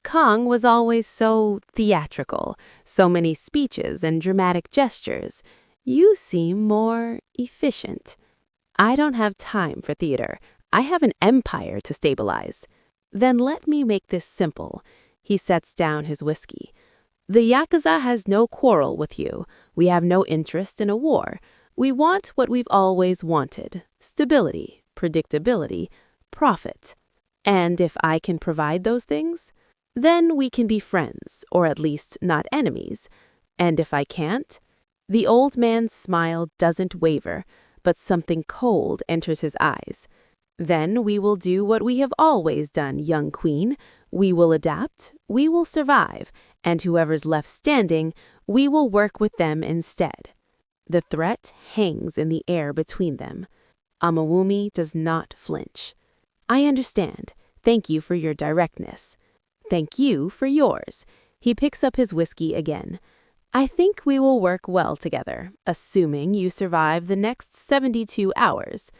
Kang was always so theatrical, so many speeches and dramatic gestures. You seem more efficient. I don't have time for theater. I have an empire to stabilize. Then let me make this simple. He sets down his whiskey. The Yakuza has no quarrel with you. We have no interest in a war. We want what we've always wanted. Stability, predictability, profit. And if I can provide those things, then we can be friends, or at least not enemies. And if I can't? The old man's smile doesn't waver, but something cold enters his eyes. Then we will do what we have always done, young queen. We will adapt, we will survive, and whoever's left standing, we will work with them instead. The threat hangs in the air between them. Amawumi does not flinch. I understand. Thank you for your directness. Thank you for yours. He picks up his whiskey again. I think we will work well together, assuming you survive the next 72 hours.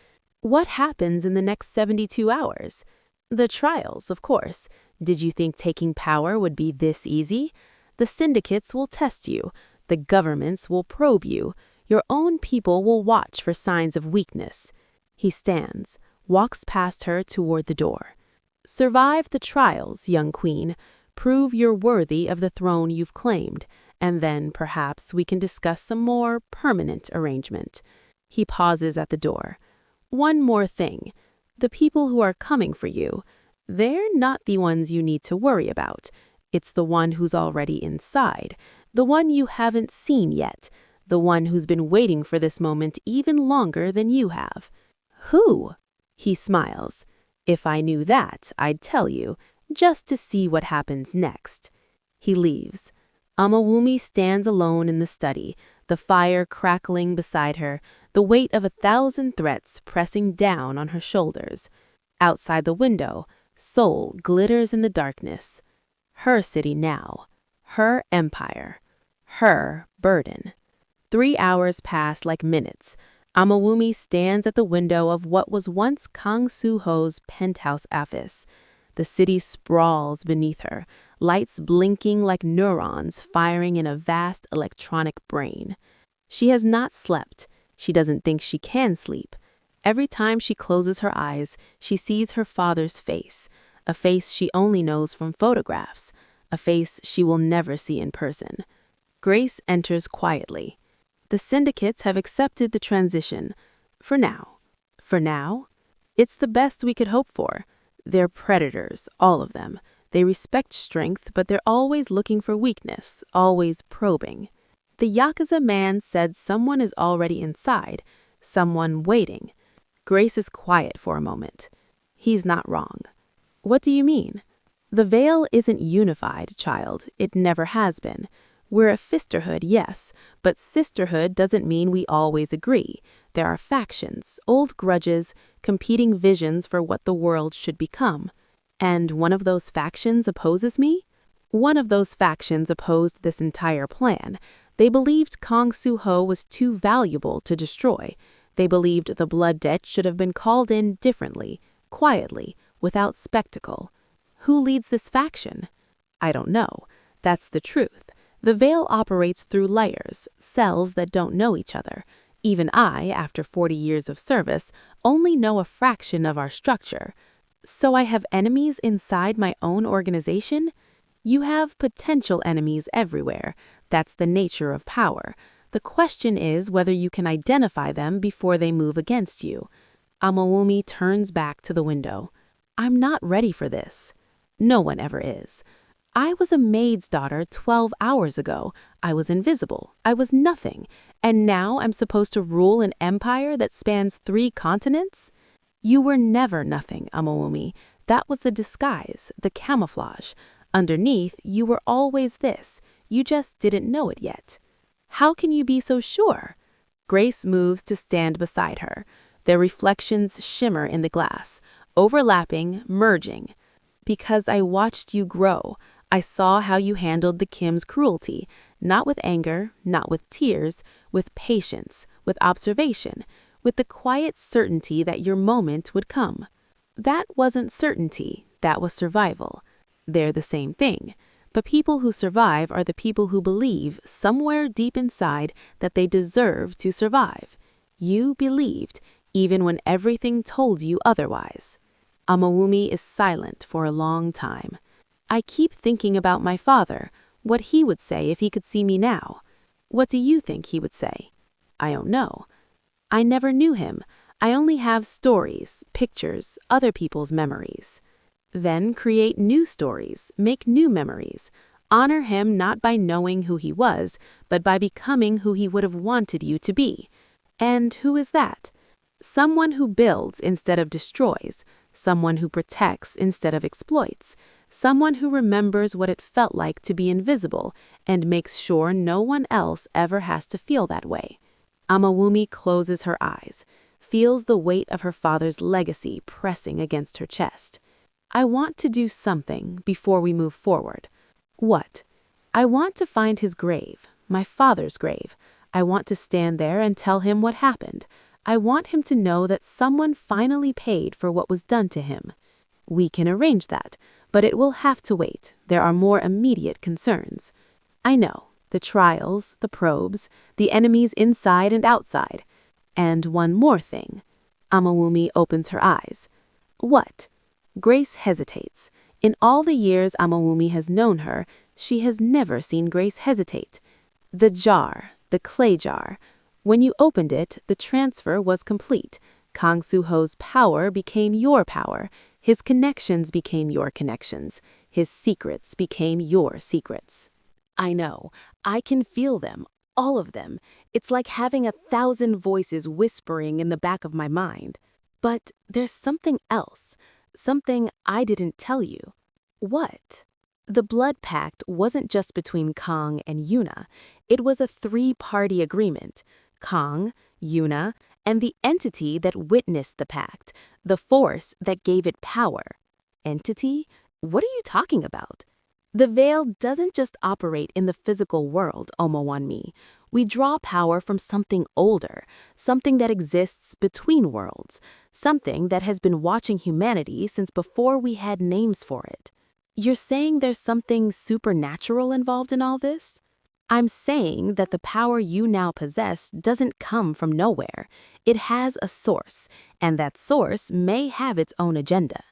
What happens in the next 72 hours? The trials, of course. Did you think taking power would be this easy? The syndicates will test you. The governments will probe you. Your own people will watch for signs of weakness. He stands, walks past her toward the door. Survive the trials, young queen. Prove you're worthy of the throne you've claimed, and then perhaps we can discuss some more permanent arrangement. He pauses at the door. One more thing. The people who are coming for you, they're not the ones you need to worry about. It's the one who's already inside, the one you haven't seen yet, the one who's been waiting for this moment even longer than you have. Who? He smiles. If I knew that, I'd tell you, just to see what happens next. He leaves. Amawumi stands alone in the study, the fire crackling beside her, the weight of 1,000 threats pressing down on her shoulders. Outside the window, Seoul glitters in the darkness. Her city now, her empire, her burden. 3 hours pass like minutes. Amawumi stands at the window of what was once Kang Soo-ho's penthouse office. The city sprawls beneath her, lights blinking like neurons firing in a vast electronic brain. She has not slept. She doesn't think she can sleep. Every time she closes her eyes, she sees her father's face, a face she only knows from photographs, a face she will never see in person. Grace enters quietly. The syndicates have accepted the transition. For now. For now? It's the best we could hope for. They're predators, all of them. They respect strength, but they're always looking for weakness, always probing. The Yakuza man said someone is already inside, someone waiting. Grace is quiet for a moment. He's not wrong. What do you mean? The Veil isn't unified, child. It never has been. We're a fisterhood, yes, but sisterhood doesn't mean we always agree. There are factions, old grudges, competing visions for what the world should become. And one of those factions opposes me? One of those factions opposed this entire plan. They believed Kong Soo-ho was too valuable to destroy. They believed the blood debt should have been called in differently, quietly, without spectacle. Who leads this faction? I don't know. That's the truth. The Veil operates through layers, cells that don't know each other. Even I, after 40 years of service, only know a fraction of our structure. So I have enemies inside my own organization? You have potential enemies everywhere. That's the nature of power. The question is whether you can identify them before they move against you. Amawumi turns back to the window. I'm not ready for this. No one ever is. I was a maid's daughter 12 hours ago. I was invisible. I was nothing. And now I'm supposed to rule an empire that spans 3 continents? You were never nothing, Amawumi. That was the disguise, the camouflage. Underneath, you were always this. You just didn't know it yet. How can you be so sure? Grace moves to stand beside her. Their reflections shimmer in the glass, overlapping, merging. Because I watched you grow. I saw how you handled the Kim's cruelty, not with anger, not with tears, with patience, with observation, with the quiet certainty that your moment would come. That wasn't certainty, that was survival. They're the same thing. But people who survive are the people who believe, somewhere deep inside, that they deserve to survive. You believed, even when everything told you otherwise. Amawumi is silent for a long time. I keep thinking about my father, what he would say if he could see me now. What do you think he would say? I don't know. I never knew him. I only have stories, pictures, other people's memories. Then create new stories, make new memories. Honor him not by knowing who he was, but by becoming who he would have wanted you to be. And who is that? Someone who builds instead of destroys, someone who protects instead of exploits, someone who remembers what it felt like to be invisible and makes sure no one else ever has to feel that way. Amawumi closes her eyes, feels the weight of her father's legacy pressing against her chest. I want to do something before we move forward. What? I want to find his grave, my father's grave. I want to stand there and tell him what happened. I want him to know that someone finally paid for what was done to him. We can arrange that, but it will have to wait. There are more immediate concerns. I know, the trials, the probes, the enemies inside and outside. And one more thing. Amawumi opens her eyes. What? Grace hesitates. In all the years Amawumi has known her, she has never seen Grace hesitate. The jar, the clay jar. When you opened it, the transfer was complete. Kang Soo-ho's power became your power. His connections became your connections. His secrets became your secrets. I know. I can feel them, all of them. It's like having 1,000 voices whispering in the back of my mind. But there's something else. Something I didn't tell you. What? The blood pact wasn't just between Kong and Yuna. It was a 3-party agreement. Kong, Yuna, and the entity that witnessed the pact, the force that gave it power. Entity? What are you talking about? The Veil doesn't just operate in the physical world, Omowanmi. We draw power from something older, something that exists between worlds, something that has been watching humanity since before we had names for it. You're saying there's something supernatural involved in all this? I'm saying that the power you now possess doesn't come from nowhere. It has a source, and that source may have its own agenda.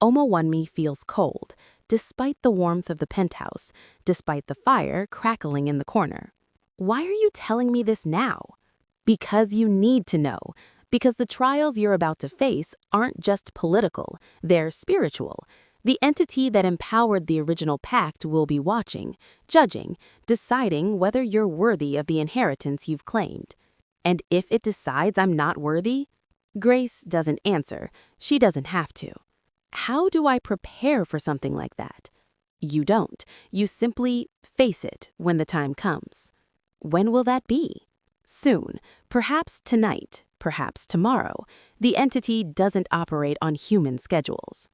Omowanmi feels cold, despite the warmth of the penthouse, despite the fire crackling in the corner. Why are you telling me this now? Because you need to know. Because the trials you're about to face aren't just political, they're spiritual. The entity that empowered the original pact will be watching, judging, deciding whether you're worthy of the inheritance you've claimed. And if it decides I'm not worthy, Grace doesn't answer. She doesn't have to. How do I prepare for something like that? You don't. You simply face it when the time comes. When will that be? Soon. Perhaps tonight. Perhaps tomorrow. The entity doesn't operate on human schedules.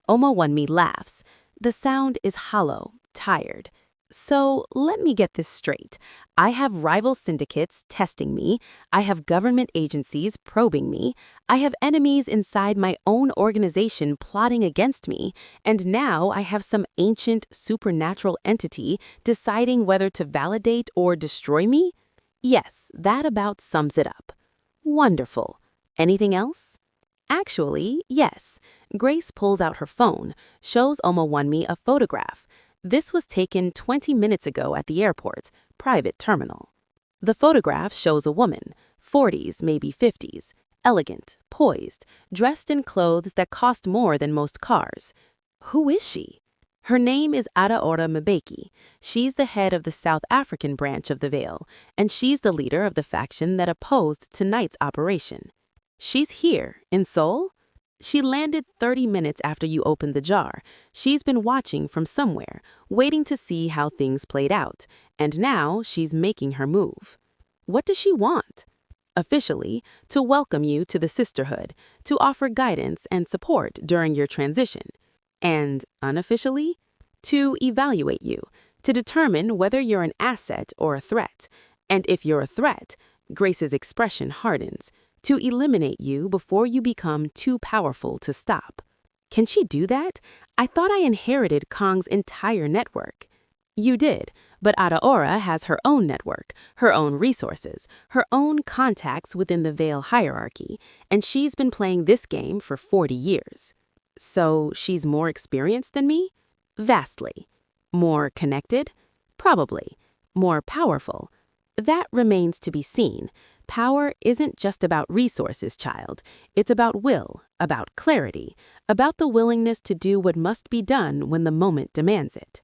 Omowanmi laughs. The sound is hollow, tired. So let me get this straight. I have rival syndicates testing me. I have government agencies probing me. I have enemies inside my own organization plotting against me. And now I have some ancient supernatural entity deciding whether to validate or destroy me? Yes, that about sums it up. Wonderful. Anything else? Actually, yes. Grace pulls out her phone, shows Omowanmi a photograph. This was taken 20 minutes ago at the airport's private terminal. The photograph shows a woman, 40s, maybe 50s, elegant, poised, dressed in clothes that cost more than most cars. Who is she? Her name is Adaora Mbeki. She's the head of the South African branch of the Veil, and she's the leader of the faction that opposed tonight's operation. She's here, in Seoul? She landed 30 minutes after you opened the jar. She's been watching from somewhere, waiting to see how things played out, and now she's making her move. What does she want? Officially, to welcome you to the sisterhood, to offer guidance and support during your transition. And unofficially, to evaluate you, to determine whether you're an asset or a threat. And if you're a threat, Grace's expression hardens, to eliminate you before you become too powerful to stop. Can she do that? I thought I inherited Kong's entire network. You did, but Adaora has her own network, her own resources, her own contacts within the Veil hierarchy, and she's been playing this game for 40 years. So she's more experienced than me? Vastly. More connected? Probably. More powerful? That remains to be seen. Power isn't just about resources, child. It's about will, about clarity, about the willingness to do what must be done when the moment demands it.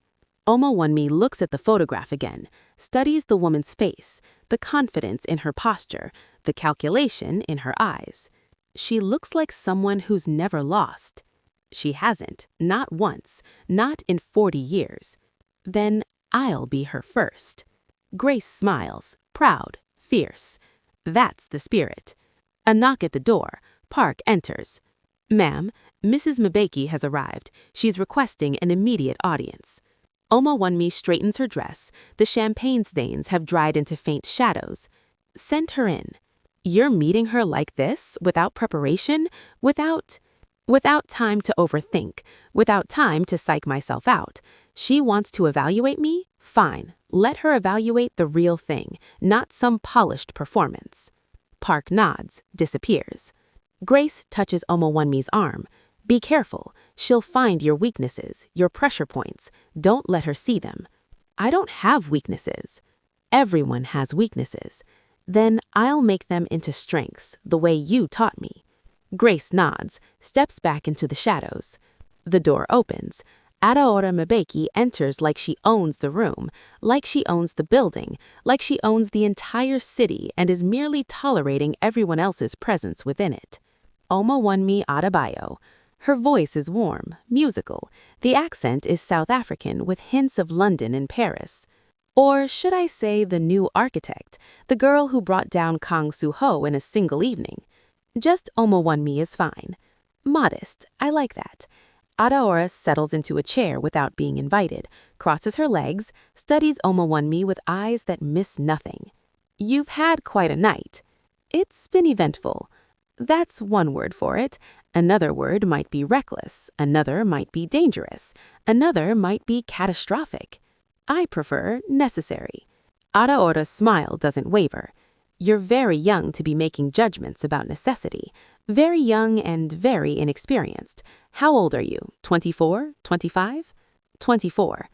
Omowanmi looks at the photograph again, studies the woman's face, the confidence in her posture, the calculation in her eyes. She looks like someone who's never lost. She hasn't, not once, not in 40 years. Then I'll be her first. Grace smiles, proud, fierce. That's the spirit. A knock at the door. Park enters. Ma'am, Mrs. Mbeki has arrived. She's requesting an immediate audience. Omowanmi straightens her dress. The champagne stains have dried into faint shadows. Send her in. You're meeting her like this, without preparation, without time to overthink, without time to psych myself out. She wants to evaluate me? Fine. Let her evaluate the real thing, not some polished performance. Park nods, disappears. Grace touches Omowanmi's arm. Be careful. She'll find your weaknesses, your pressure points. Don't let her see them. I don't have weaknesses. Everyone has weaknesses. Then I'll make them into strengths, the way you taught me. Grace nods, steps back into the shadows. The door opens. Adaora Mbeki enters like she owns the room, like she owns the building, like she owns the entire city and is merely tolerating everyone else's presence within it. Omowanmi Adebayo. Her voice is warm, musical. The accent is South African with hints of London and Paris. Or should I say the new architect, the girl who brought down Kang Soo-ho in a single evening. Just Omowanmi is fine. Modest, I like that. Adaora settles into a chair without being invited, crosses her legs, studies Omowanmi with eyes that miss nothing. You've had quite a night. It's been eventful. That's one word for it. Another word might be reckless. Another might be dangerous. Another might be catastrophic. I prefer necessary. Adaora's smile doesn't waver. You're very young to be making judgments about necessity. Very young and very inexperienced. How old are you? 24? 25? 24.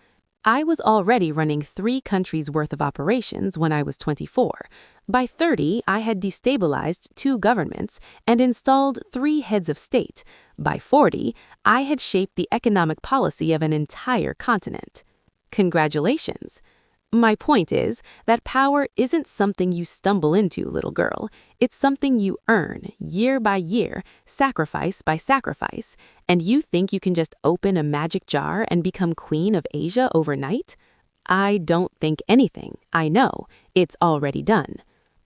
I was already running 3 countries' worth of operations when I was 24. By 30, I had destabilized 2 governments and installed 3 heads of state. By 40, I had shaped the economic policy of an entire continent. Congratulations. My point is that power isn't something you stumble into, little girl. It's something you earn, year by year, sacrifice by sacrifice. And you think you can just open a magic jar and become queen of Asia overnight? I don't think anything. I know. It's already done.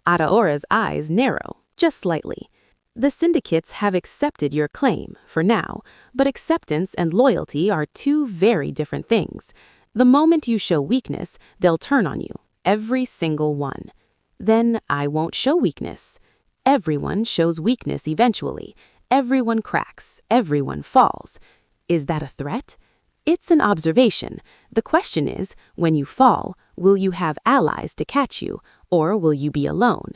Adaora's eyes narrow, just slightly. The syndicates have accepted your claim, for now, but acceptance and loyalty are 2 very different things. The moment you show weakness, they'll turn on you, every single one. Then I won't show weakness. Everyone shows weakness eventually. Everyone cracks. Everyone falls. Is that a threat? It's an observation. The question is, when you fall, will you have allies to catch you, or will you be alone?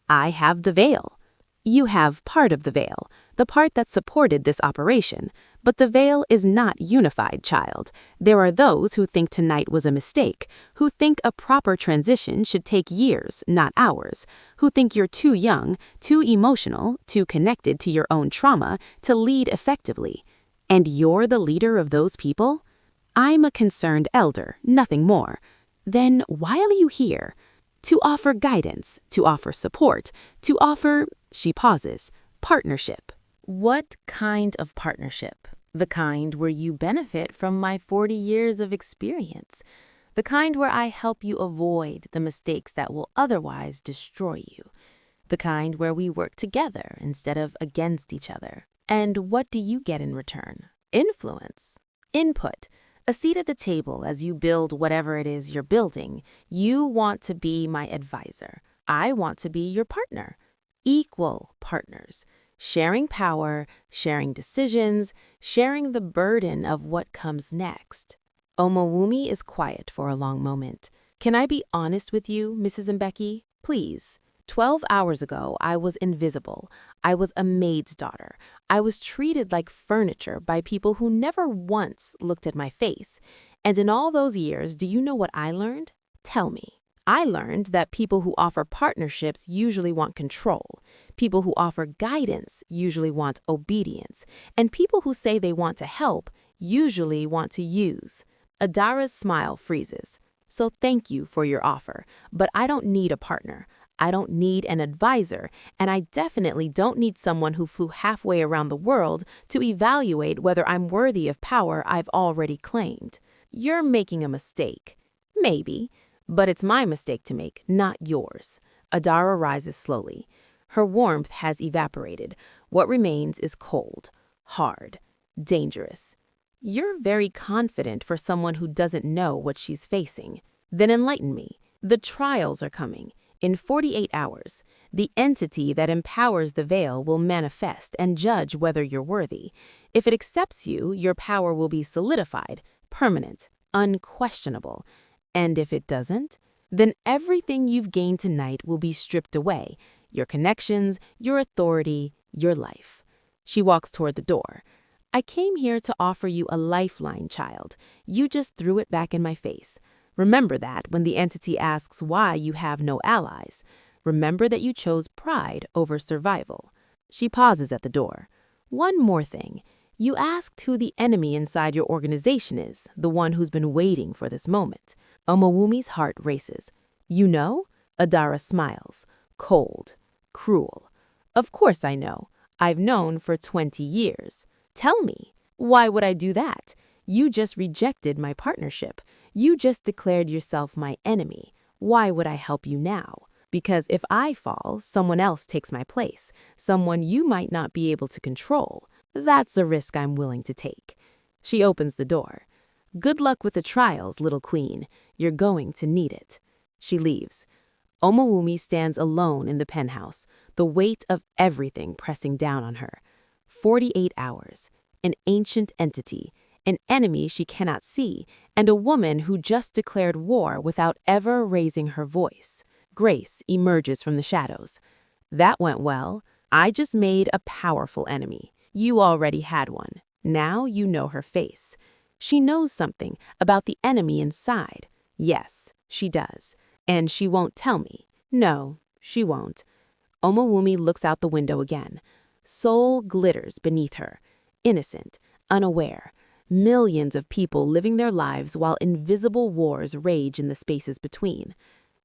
I have the veil. You have part of the veil, the part that supported this operation, but the veil is not unified, child. There are those who think tonight was a mistake, who think a proper transition should take years, not hours, who think you're too young, too emotional, too connected to your own trauma to lead effectively. And you're the leader of those people? I'm a concerned elder, nothing more. Then why are you here? To offer guidance, to offer support, to offer, she pauses, partnership. What kind of partnership? The kind where you benefit from my 40 years of experience. The kind where I help you avoid the mistakes that will otherwise destroy you. The kind where we work together instead of against each other. And what do you get in return? Influence. Input. A seat at the table as you build whatever it is you're building. You want to be my advisor. I want to be your partner. Equal partners. Sharing power, sharing decisions, sharing the burden of what comes next. Omowumi is quiet for a long moment. Can I be honest with you, Mrs. Mbeki? Please. 12 hours ago, I was invisible. I was a maid's daughter. I was treated like furniture by people who never once looked at my face. And in all those years, do you know what I learned? Tell me. I learned that people who offer partnerships usually want control. People who offer guidance usually want obedience. And people who say they want to help usually want to use. Adara's smile freezes. So thank you for your offer, but I don't need a partner. I don't need an advisor, and I definitely don't need someone who flew halfway around the world to evaluate whether I'm worthy of power I've already claimed. You're making a mistake. Maybe, but it's my mistake to make, not yours. Adara rises slowly. Her warmth has evaporated. What remains is cold, hard, dangerous. You're very confident for someone who doesn't know what she's facing. Then enlighten me. The trials are coming. In 48 hours, the entity that empowers the veil will manifest and judge whether you're worthy. If it accepts you, your power will be solidified, permanent, unquestionable. And if it doesn't, then everything you've gained tonight will be stripped away. Your connections, your authority, your life. She walks toward the door. I came here to offer you a lifeline, child. You just threw it back in my face. Remember that when the entity asks why you have no allies. Remember that you chose pride over survival. She pauses at the door. One more thing. You asked who the enemy inside your organization is, the one who's been waiting for this moment. Omowumi's heart races. You know? Adara smiles. Cold. Cruel. Of course I know. I've known for 20 years. Tell me. Why would I do that? You just rejected my partnership. You just declared yourself my enemy. Why would I help you now? Because if I fall, someone else takes my place, someone you might not be able to control. That's a risk I'm willing to take. She opens the door. Good luck with the trials, little queen. You're going to need it. She leaves. Omowumi stands alone in the penthouse, the weight of everything pressing down on her. 48 hours. An ancient entity, an enemy she cannot see, and a woman who just declared war without ever raising her voice. Grace emerges from the shadows. That went well. I just made a powerful enemy. You already had one. Now you know her face. She knows something about the enemy inside. Yes, she does. And she won't tell me. No, she won't. Omowumi looks out the window again. Seoul glitters beneath her. Innocent, unaware. Millions of people living their lives while invisible wars rage in the spaces between.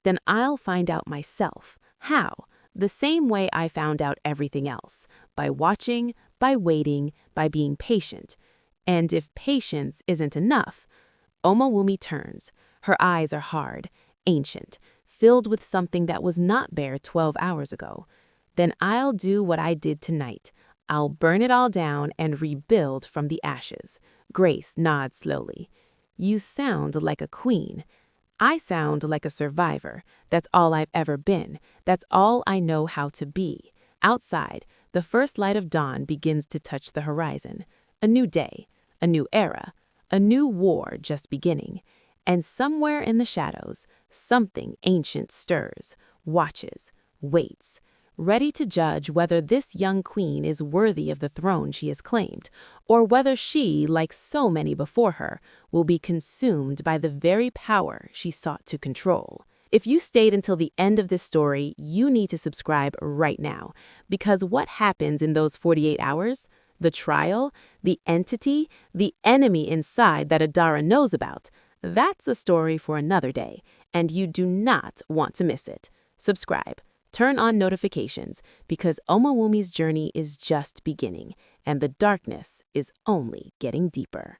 Then I'll find out myself. How? The same way I found out everything else. By watching, by waiting, by being patient. And if patience isn't enough, Omowumi turns. Her eyes are hard, ancient, filled with something that was not there 12 hours ago. Then I'll do what I did tonight. I'll burn it all down and rebuild from the ashes. Grace nods slowly. You sound like a queen. I sound like a survivor. That's all I've ever been. That's all I know how to be. Outside, the first light of dawn begins to touch the horizon. A new day, a new era, a new war just beginning. And somewhere in the shadows, something ancient stirs, watches, waits, ready to judge whether this young queen is worthy of the throne she has claimed, or whether she, like so many before her, will be consumed by the very power she sought to control. If you stayed until the end of this story, you need to subscribe right now, because what happens in those 48 hours? The trial, the entity, the enemy inside that Adara knows about, that's a story for another day, and you do not want to miss it. Subscribe. Turn on notifications, because Omowumi's journey is just beginning, and the darkness is only getting deeper.